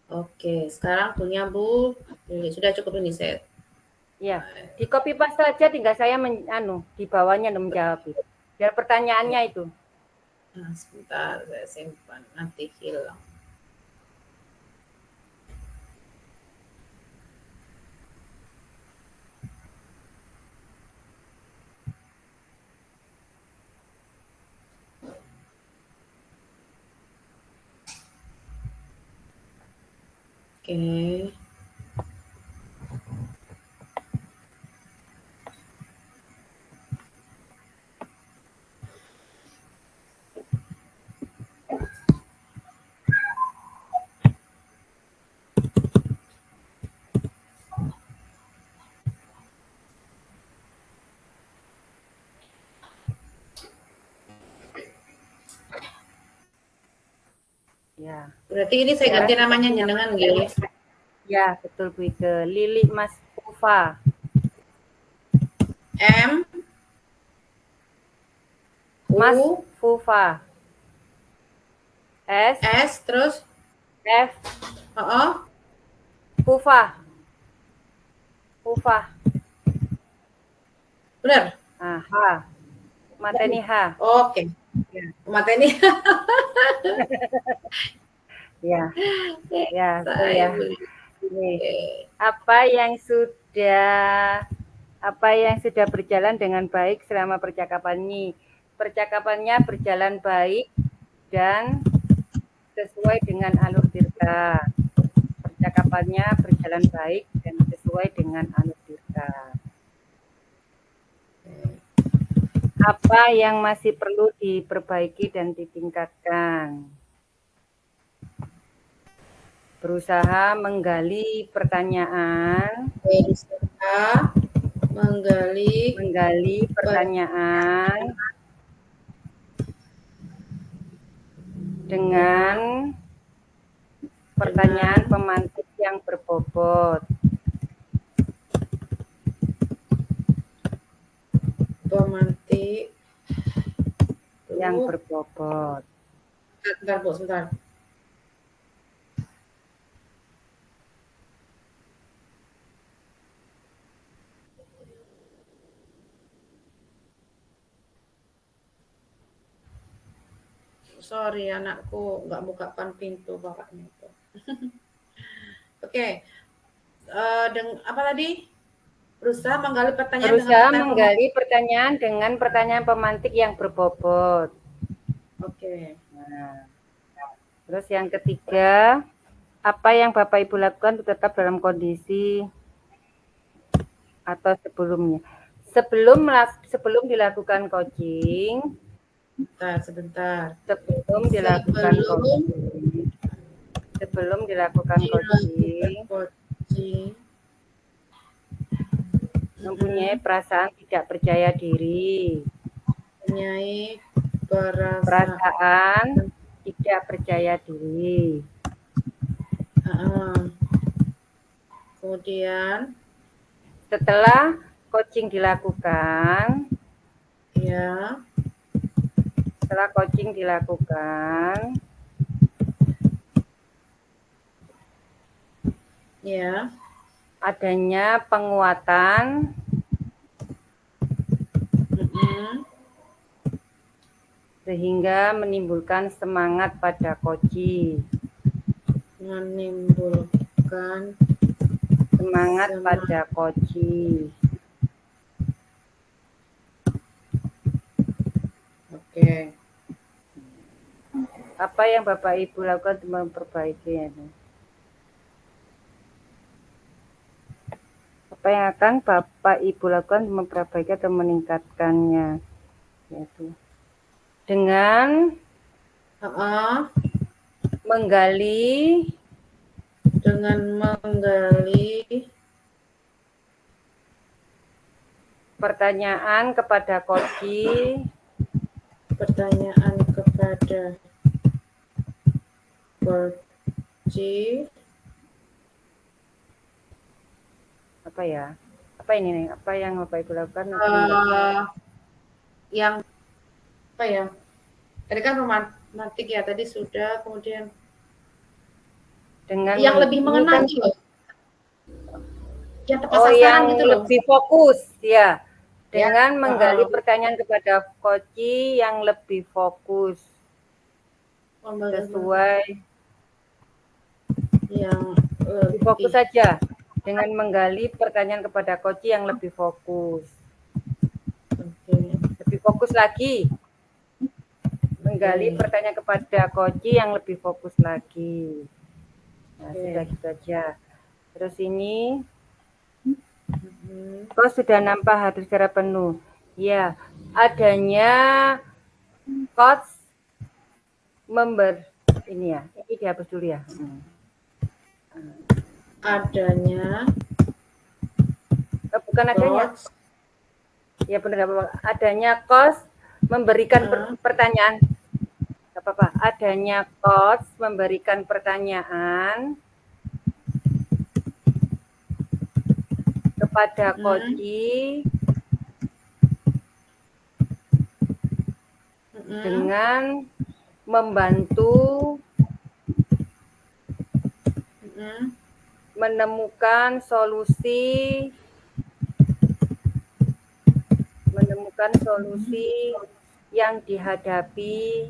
Oke, sekarang punya Bu. Sudah cukup ini set. Ya, di copy paste saja tinggal saya di bawahnya menjawab itu. Biar pertanyaannya itu. Nah, sebentar saya simpan nanti hilang. Oke. Ya. Berarti ini saya ganti namanya jenengan guys. Ya, betul Bu Ike. Lili Mas Fufa. M Mas Fufa. S terus F. Fufa. Benar? H. Mateni H. Oke. Mateni. Ya. Saya. Ini. Apa yang sudah berjalan dengan baik selama percakapan ini? Percakapannya berjalan baik dan sesuai dengan alur cerita. percakapannya berjalan baik dan sesuai dengan Anutirta. Apa yang masih perlu diperbaiki dan ditingkatkan? Berusaha menggali pertanyaan, Berusaha menggali pertanyaan dengan pertanyaan pemantik yang berbobot. Pemantik Yang berbobot. Sebentar, Bu, sebentar. Sorry, anakku nggak bukakan pintu bapaknya itu. Oke. Apa tadi? Berusaha menggali pertanyaan pertanyaan dengan pertanyaan pemantik yang berbobot. Oke. Nah, terus yang ketiga, apa yang Bapak Ibu lakukan untuk tetap dalam kondisi atau sebelumnya? Sebelum dilakukan coaching, Sebentar. sebelum dilakukan coaching, mempunyai perasaan tidak percaya diri. Mempunyai perasaan tidak percaya diri. Kemudian setelah coaching dilakukan, adanya penguatan sehingga menimbulkan semangat pada coaching. Pada coaching. Oke. Apa yang Bapak Ibu lakukan untuk memperbaikinya? Apa yang akan Bapak Ibu lakukan untuk memperbaiki atau meningkatkannya? Yaitu dengan menggali pertanyaan kepada coaching, apa ya? Apa ini nih? Apa yang Bapak Ibu lakukan? Yang apa ya? Tadi kan romantik ya, tadi sudah, kemudian dengan yang lebih mengenal gitu loh. Yang tepat sasaran gitu loh. Lebih fokus ya. Dengan menggali pertanyaan kepada coaching yang lebih fokus. Sesuai yang lebih fokus saja. Dengan menggali pertanyaan kepada coaching yang lebih fokus. Lebih fokus lagi. Menggali pertanyaan kepada coaching yang lebih fokus lagi. Nah, sudah gitu aja. Terus ini kau sudah nampak hadir secara penuh. Ya, adanya coach ini ya. Ini dihapus dulu ya. Bukan adanya. Ya benar, adanya coach memberikan pertanyaan. Gak apa-apa. Adanya coach memberikan pertanyaan kepada coaching dengan membantu menemukan solusi yang dihadapi,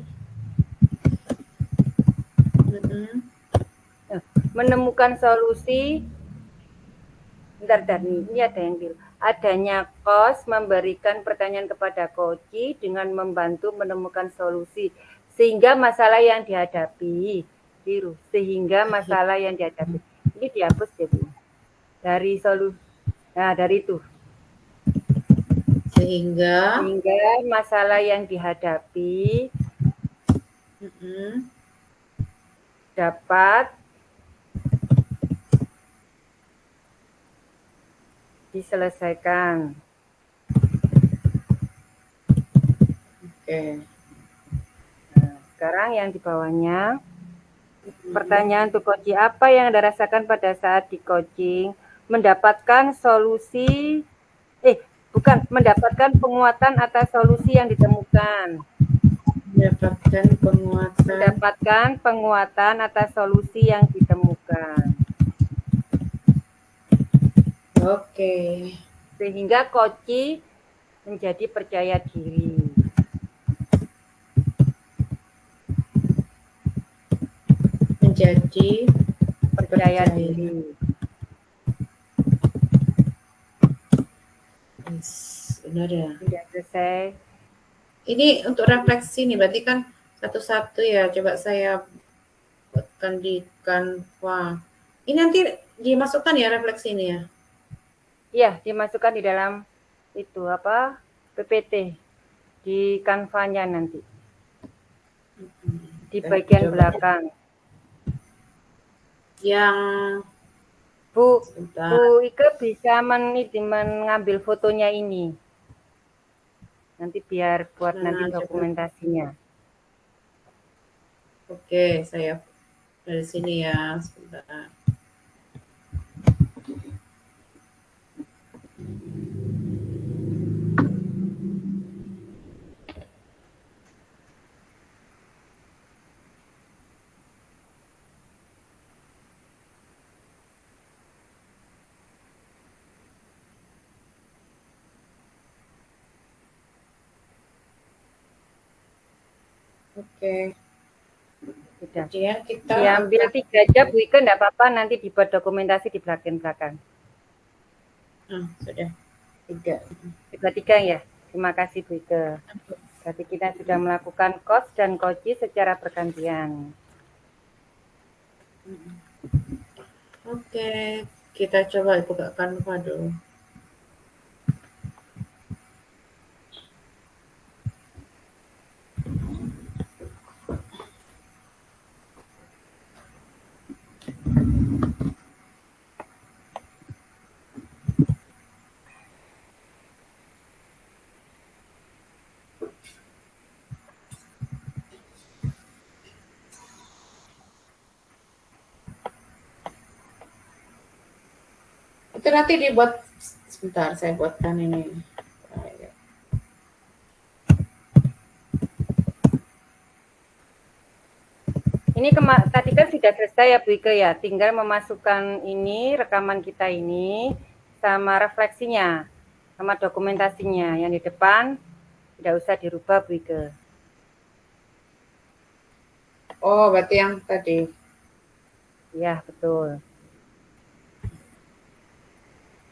menemukan solusi. Bentar, ini ada yang bilang. Adanya coach memberikan pertanyaan kepada coaching dengan membantu menemukan solusi sehingga masalah yang dihadapi Ini dihapus ya Bu. Dari itu. Sehingga masalah yang dihadapi dapat diselesaikan. Oke. Nah, sekarang yang di bawahnya, pertanyaan untuk coaching, apa yang Anda rasakan pada saat di coaching? Mendapatkan penguatan atas solusi yang ditemukan. Mendapatkan penguatan atas solusi yang ditemukan. Oke. Sehingga coaching menjadi percaya diri. Menjadi percaya diri. Yes, benar ya. Sudah selesai. Ini untuk refleksi nih, berarti kan satu-satu ya. Coba saya buatkan di Canva. Ini nanti dimasukkan ya refleksi ini ya? Iya, dimasukkan di dalam itu PPT di Canva-nya nanti. Di bagian belakang. Yang Bu Ike bisa mengambil fotonya ini. Nanti biar buat nanti dokumentasinya. Oke, saya dari sini ya, sebentar. Oke. Sudah. Kemudian kita diambil 3 aja Bu Ike, enggak apa-apa, nanti dibuat dokumentasi di belakang. Sudah 3. Sudah 3 ya. Terima kasih Bu Ike. Berarti kita sudah melakukan coach dan coaching secara bergantian. Oke, kita coba buka Canva dulu. Itu nanti dibuat, sebentar saya buatkan ini. Ini tadi kan sudah selesai ya Bu Ike ya, tinggal memasukkan ini rekaman kita ini sama refleksinya, sama dokumentasinya. Yang di depan tidak usah dirubah Bu Ike. Oh, berarti yang tadi. Ya, betul.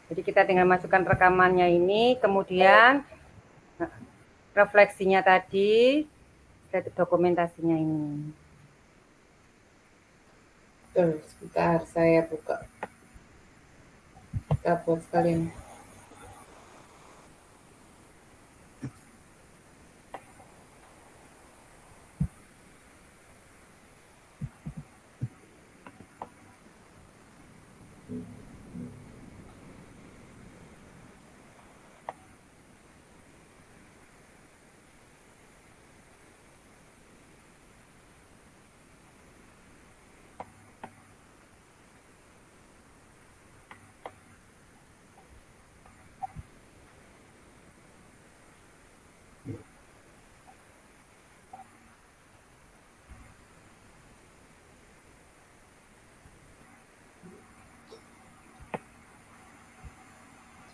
Jadi kita tinggal masukkan rekamannya ini, kemudian refleksinya tadi, dokumentasinya ini. Betul, sebentar saya buka. Kita buat sekalian.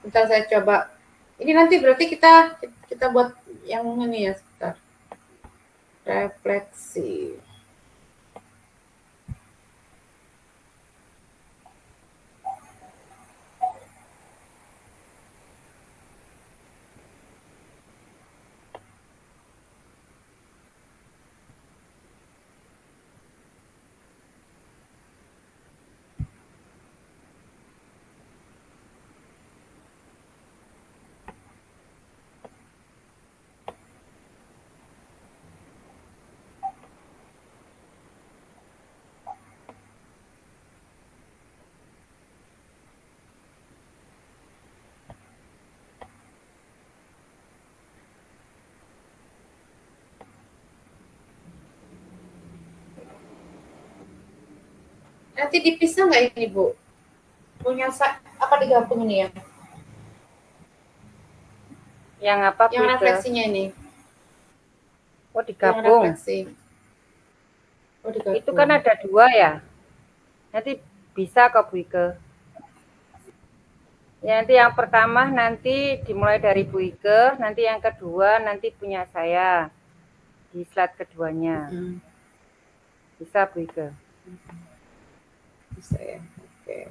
Sebentar saya coba. Ini nanti berarti kita buat yang ini ya, sebentar. Refleksi. Nanti dipisah nggak ini Bu? Punya apa digabung ini ya? Yang apa, Bu Yang Ike? refleksinya ini. Oh, Yang digabung. refleksi. Oh, digabung. Itu kan ada 2 ya. Nanti bisa kok Bu Ike. Ya, nanti yang pertama nanti dimulai dari Bu Ike, nanti yang kedua nanti punya saya di slide keduanya. Bisa Bu Ike? Bisa ya. Oke.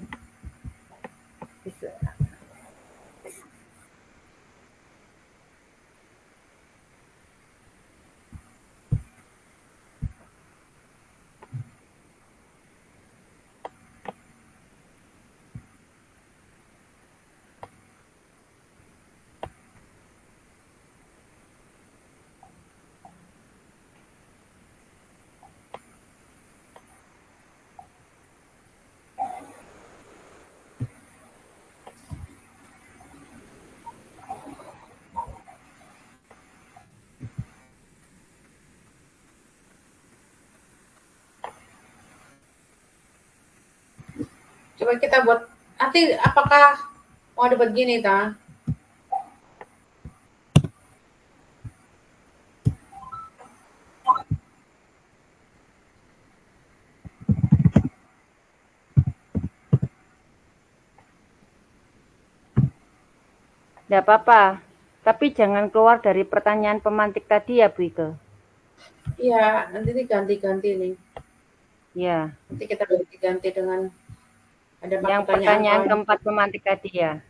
Bisa. Coba kita buat, nanti apakah mau dibuat gini, ta? Tidak apa-apa. Tapi jangan keluar dari pertanyaan pemantik tadi ya Bu Ike. Iya, nanti diganti-ganti nih. Ya. Nanti kita ganti-ganti dengan ada Yang pertanyaan keempat pemantik tadi ya.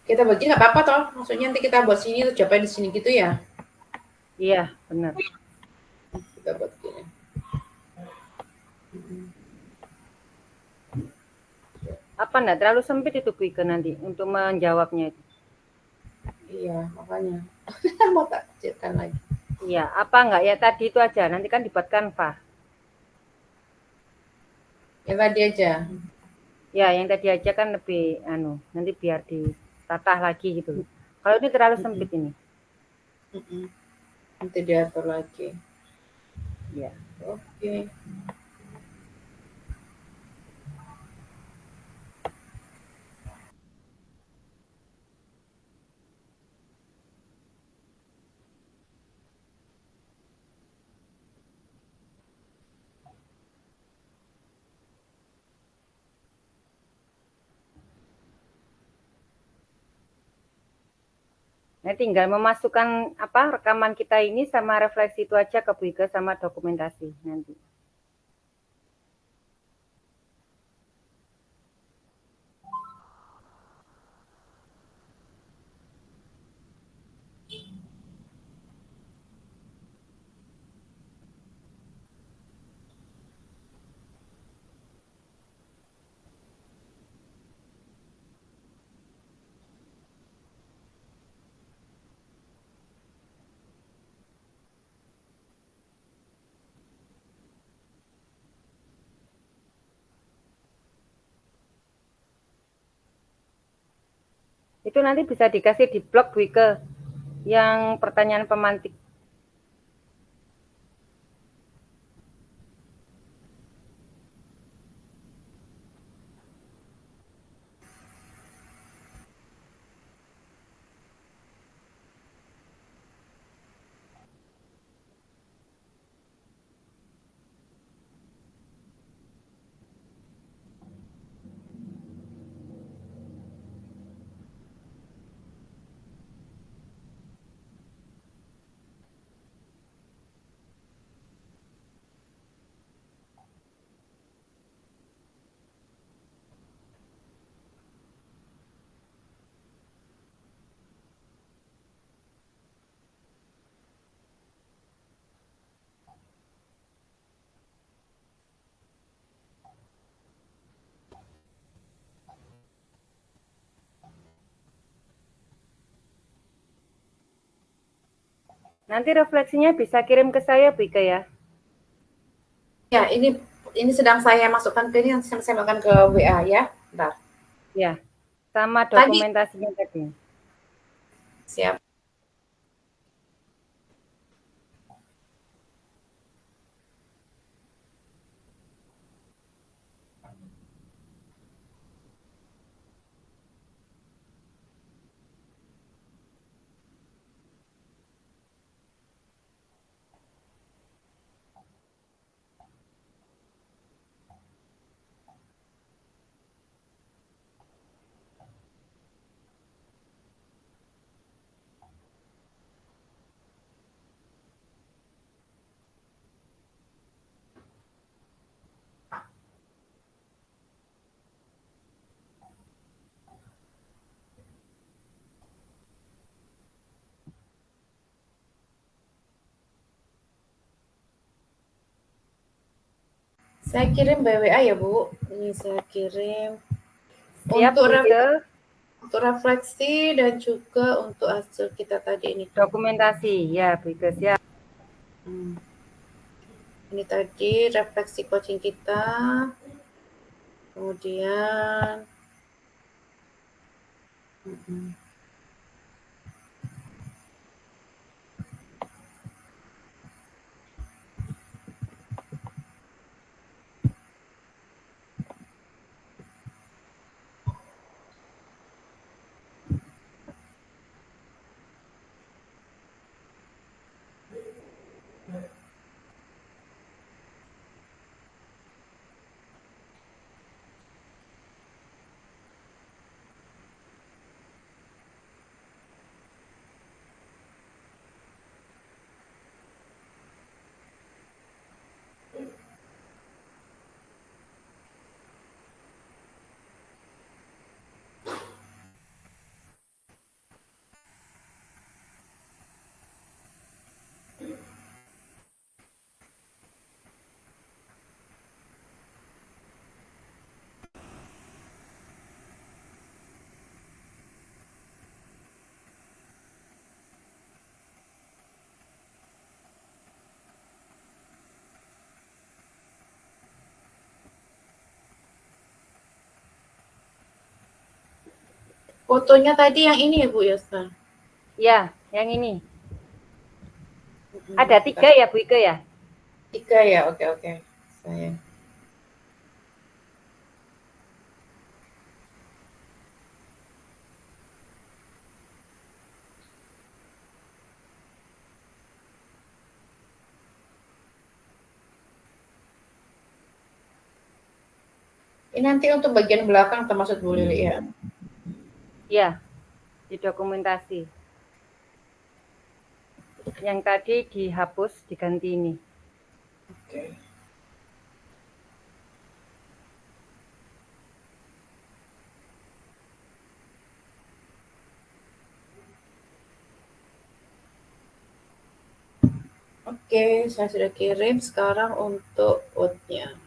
Kita bagi nggak apa-apa toh, maksudnya nanti kita buat sini tuh capai di sini gitu ya. Iya, benar. Kita buat gini. Apa enggak terlalu sempit itu Bu Ike nanti untuk menjawabnya itu? Iya, makanya. Mau tak kecilkan lagi. Iya, apa enggak ya tadi itu aja, nanti kan dibuat Canva. Yang tadi aja. Ya, yang tadi aja kan lebih nanti biar ditatah lagi gitu. Kalau ini terlalu sempit ini. Nanti diatur lagi. Ya. Oke. Nah, tinggal memasukkan apa rekaman kita ini sama refleksi itu aja ke Bu Ike sama dokumentasi nanti. Itu nanti bisa dikasih di blog Bu Ike yang pertanyaan pemantik. Nanti refleksinya bisa kirim ke saya, Bu Ike ya. Ya, ini sedang saya masukkan ke ini, nanti saya masukkan ke WA ya. Bentar. Ya, sama Tadi dokumentasinya tadi. siap. Saya kirim by WA ya, Bu. Ini saya kirim Siap, Bu Ike. untuk refleksi dan juga untuk hasil kita tadi ini. Dokumentasi, ya Bu Ike, siap. Ini tadi refleksi coaching kita. Kemudian fotonya tadi yang ini ya, Bu Yosna? Ya, yang ini. Ada 3 ya, Bu Ike ya? 3 ya, oke. Saya. Ini nanti untuk bagian belakang termasuk Bu Lili ya? Ya, di dokumentasi. Yang tadi dihapus, diganti ini. Oke. Oke, saya sudah kirim sekarang untuk outnya.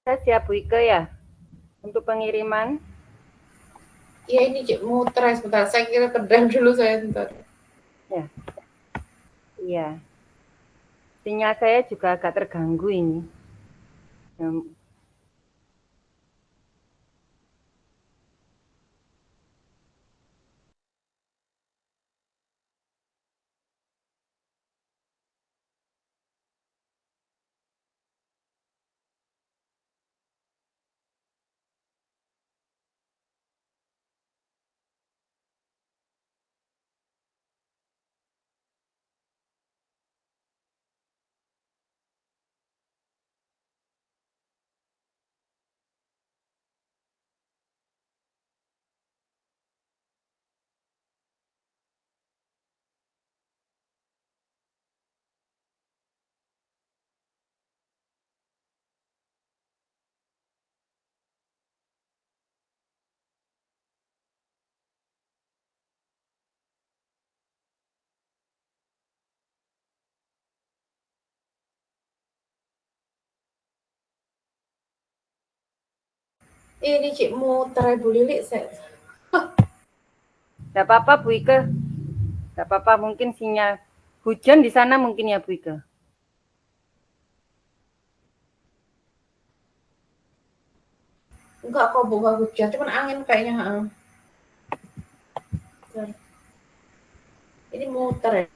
Saya siap Bu Ike ya untuk pengiriman. Iya ini Cik muter sebentar. Saya kira ke rem dulu saya sebentar. Ya, iya. Sinyal saya juga agak terganggu ini. Ini Cik muter Bu Lili saya. Tidak apa-apa Bu Ike. Tidak apa-apa, mungkin sinyal hujan di sana mungkin ya Bu Ike. Enggak kok bukan hujan, cuman angin kayaknya. Ini muter ya.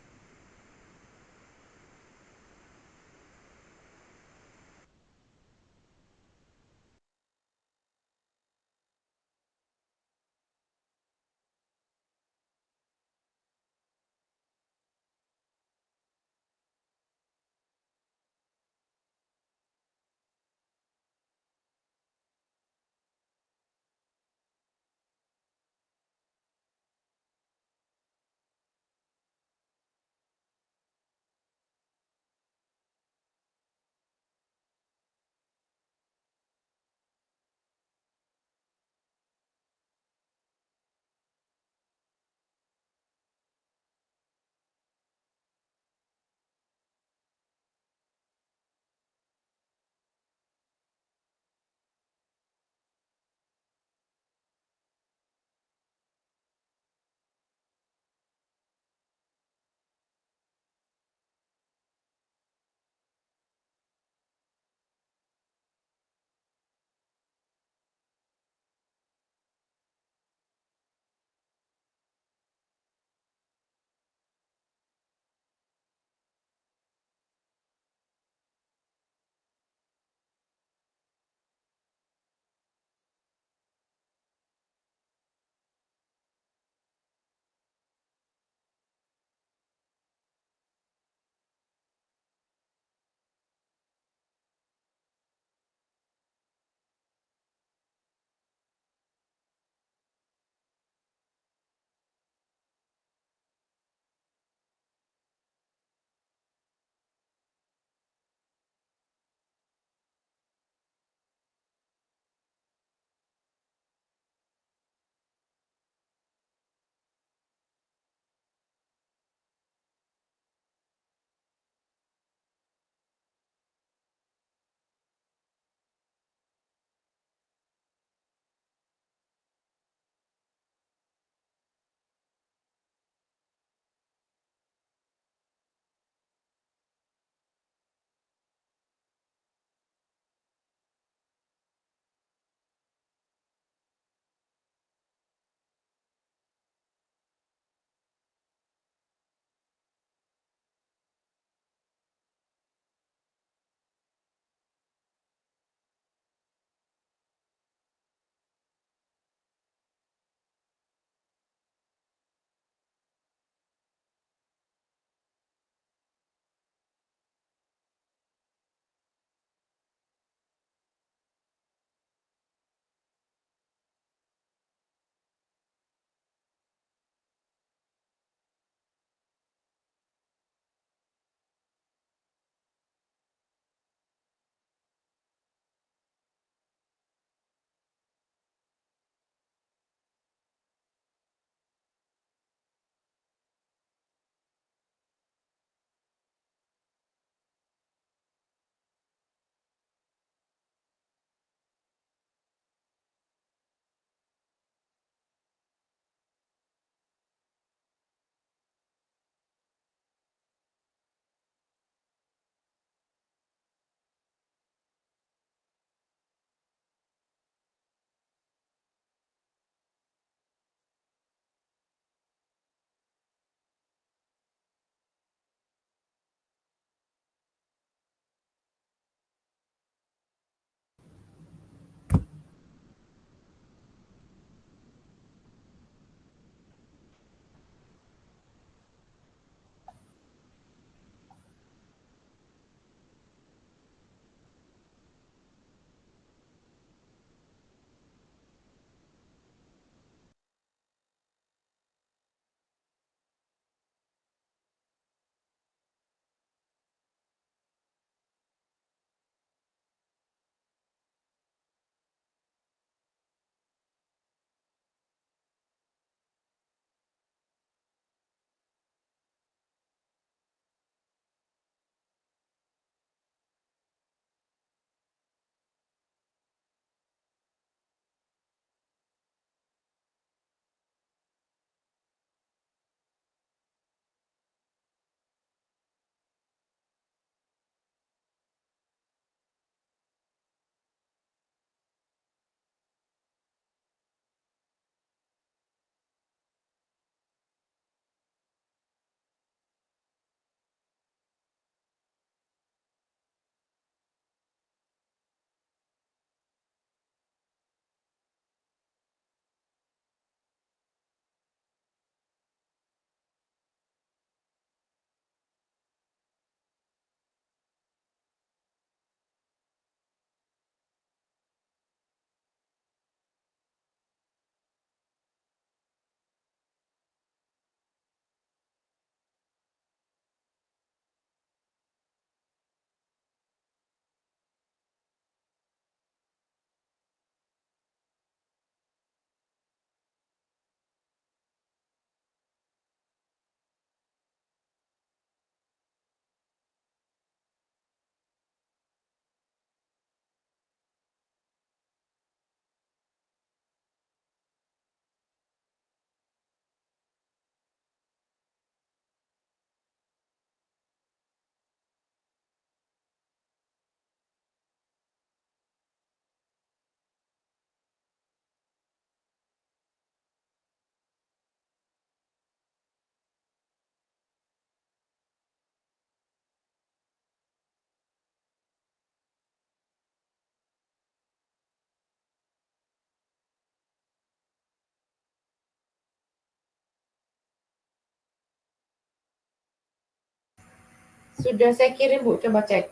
Sudah saya kirim Bu, coba cek.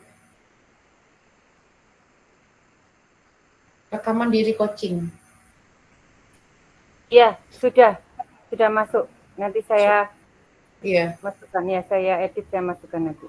Rekaman diri coaching. Iya, sudah masuk. Nanti saya Iya. masukkan ya, saya edit, saya masukkan nanti.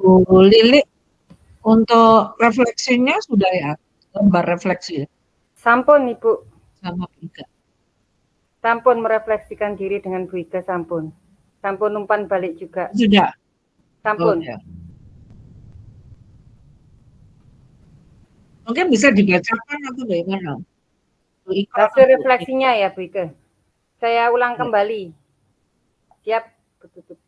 Bu Lili, untuk refleksinya sudah ya, lembar refleksi Sampun Ibu, sama Ika. sampun merefleksikan diri dengan Bu Ika, sampun. Sampun umpan balik juga. Sudah. Sampun. Oh, ya. Mungkin bisa dibacakan atau bagaimana? Bu Ika Hasil atau Bu refleksinya ya Bu Ika. Saya ulang Ya. kembali. Siap, tutup.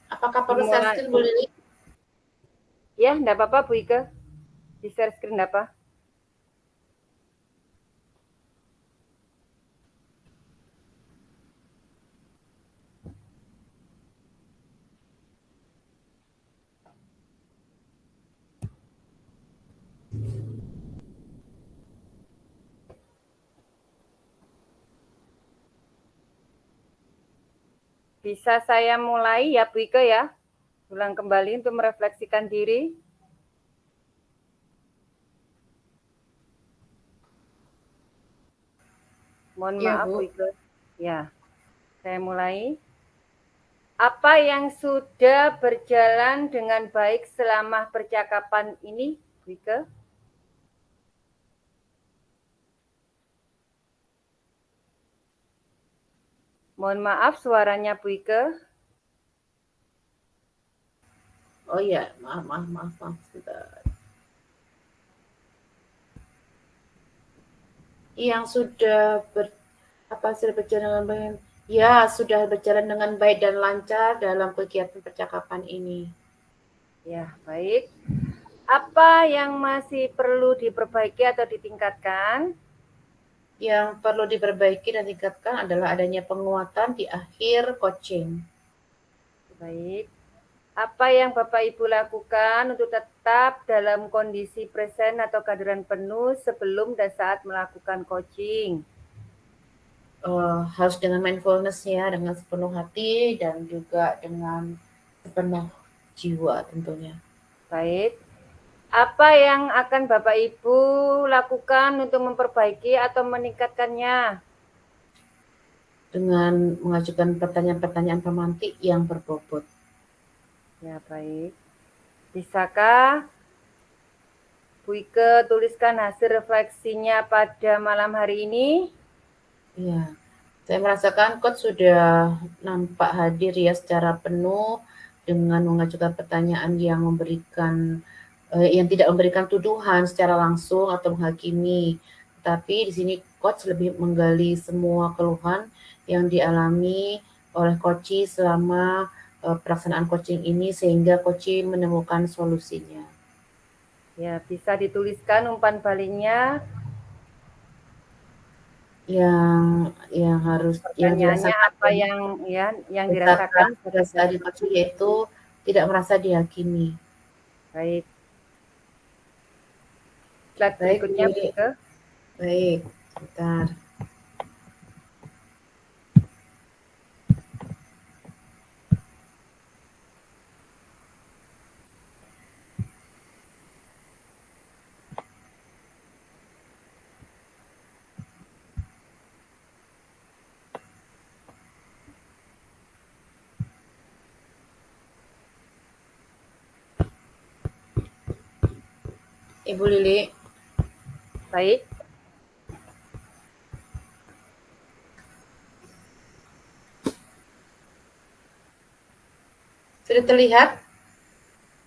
Apakah perlu share screen Bu Lili? Ya, enggak apa-apa Bu Ika. Di share screen enggak apa. Bisa saya mulai ya Bu Ika ya? Ulang kembali untuk merefleksikan diri. Mohon Ya, maaf Bu. Bu Ika. Ya, saya mulai. Apa yang sudah berjalan dengan baik selama percakapan ini, Bu Ika? Mohon maaf suaranya Bu Ika. Oh iya, maaf. Sebentar. Yang sudah berjalan dengan baik? Ya, sudah berjalan dengan baik dan lancar dalam kegiatan percakapan ini. Ya, baik. Apa yang masih perlu diperbaiki atau ditingkatkan? Yang perlu diperbaiki dan tingkatkan adalah adanya penguatan di akhir coaching. Baik. Apa yang Bapak Ibu lakukan untuk tetap dalam kondisi present atau kehadiran penuh sebelum dan saat melakukan coaching? Harus dengan mindfulness ya, dengan sepenuh hati dan juga dengan sepenuh jiwa tentunya. Baik. Apa yang akan Bapak Ibu lakukan untuk memperbaiki atau meningkatkannya? Dengan mengajukan pertanyaan-pertanyaan pemantik yang berbobot. Ya, baik. Bisakah Bu Ike tuliskan hasil refleksinya pada malam hari ini? Ya, saya merasakan Coach sudah nampak hadir ya secara penuh dengan mengajukan pertanyaan yang yang tidak memberikan tuduhan secara langsung atau menghakimi. Tapi di sini Coach lebih menggali semua keluhan yang dialami oleh Coach selama pelaksanaan coaching ini sehingga Coach menemukan solusinya. Ya, bisa dituliskan umpan baliknya. Yang harus Pertanyaannya apa yang dirasakan pada saat coaching yaitu tidak merasa dihakimi. Baik. Slide berikutnya, Bu Ike. Baik, sebentar. Ibu Lili. Baik. Sudah terlihat?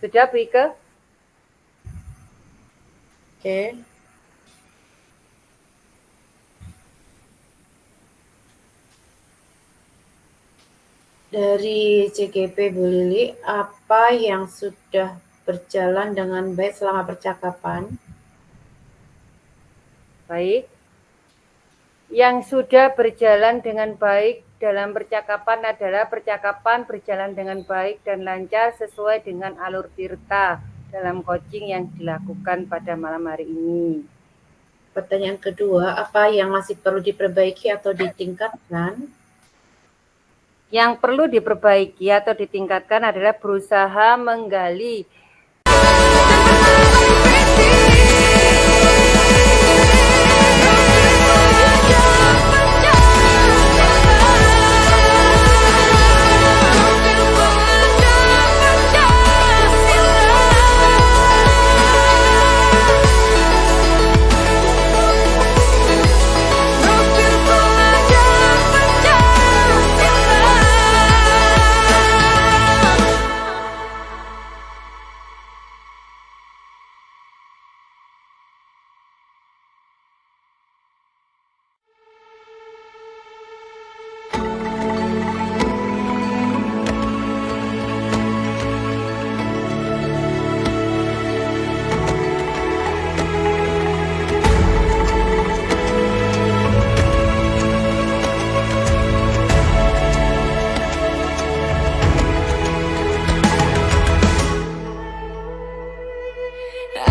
Sudah, Bu Ike? Oke. Dari CGP Bu Lili, apa yang sudah berjalan dengan baik selama percakapan? Baik. Yang sudah berjalan dengan baik dalam percakapan adalah percakapan berjalan dengan baik dan lancar sesuai dengan alur tirta dalam coaching yang dilakukan pada malam hari ini. Pertanyaan kedua, apa yang masih perlu diperbaiki atau ditingkatkan? Yang perlu diperbaiki atau ditingkatkan adalah berusaha menggali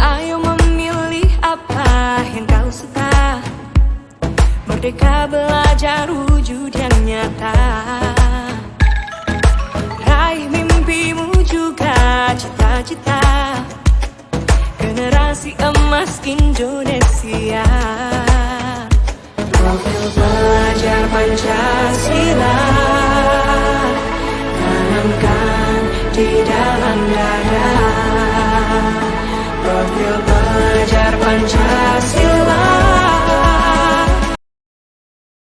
Ayo memilih apa yang kau suka. Merdeka belajar wujud yang nyata. Raih mimpimu juga cita-cita. Generasi emas Indonesia. Profil pelajar Pancasila tanamkan di dalam dada. Profil pelajar Pancasila.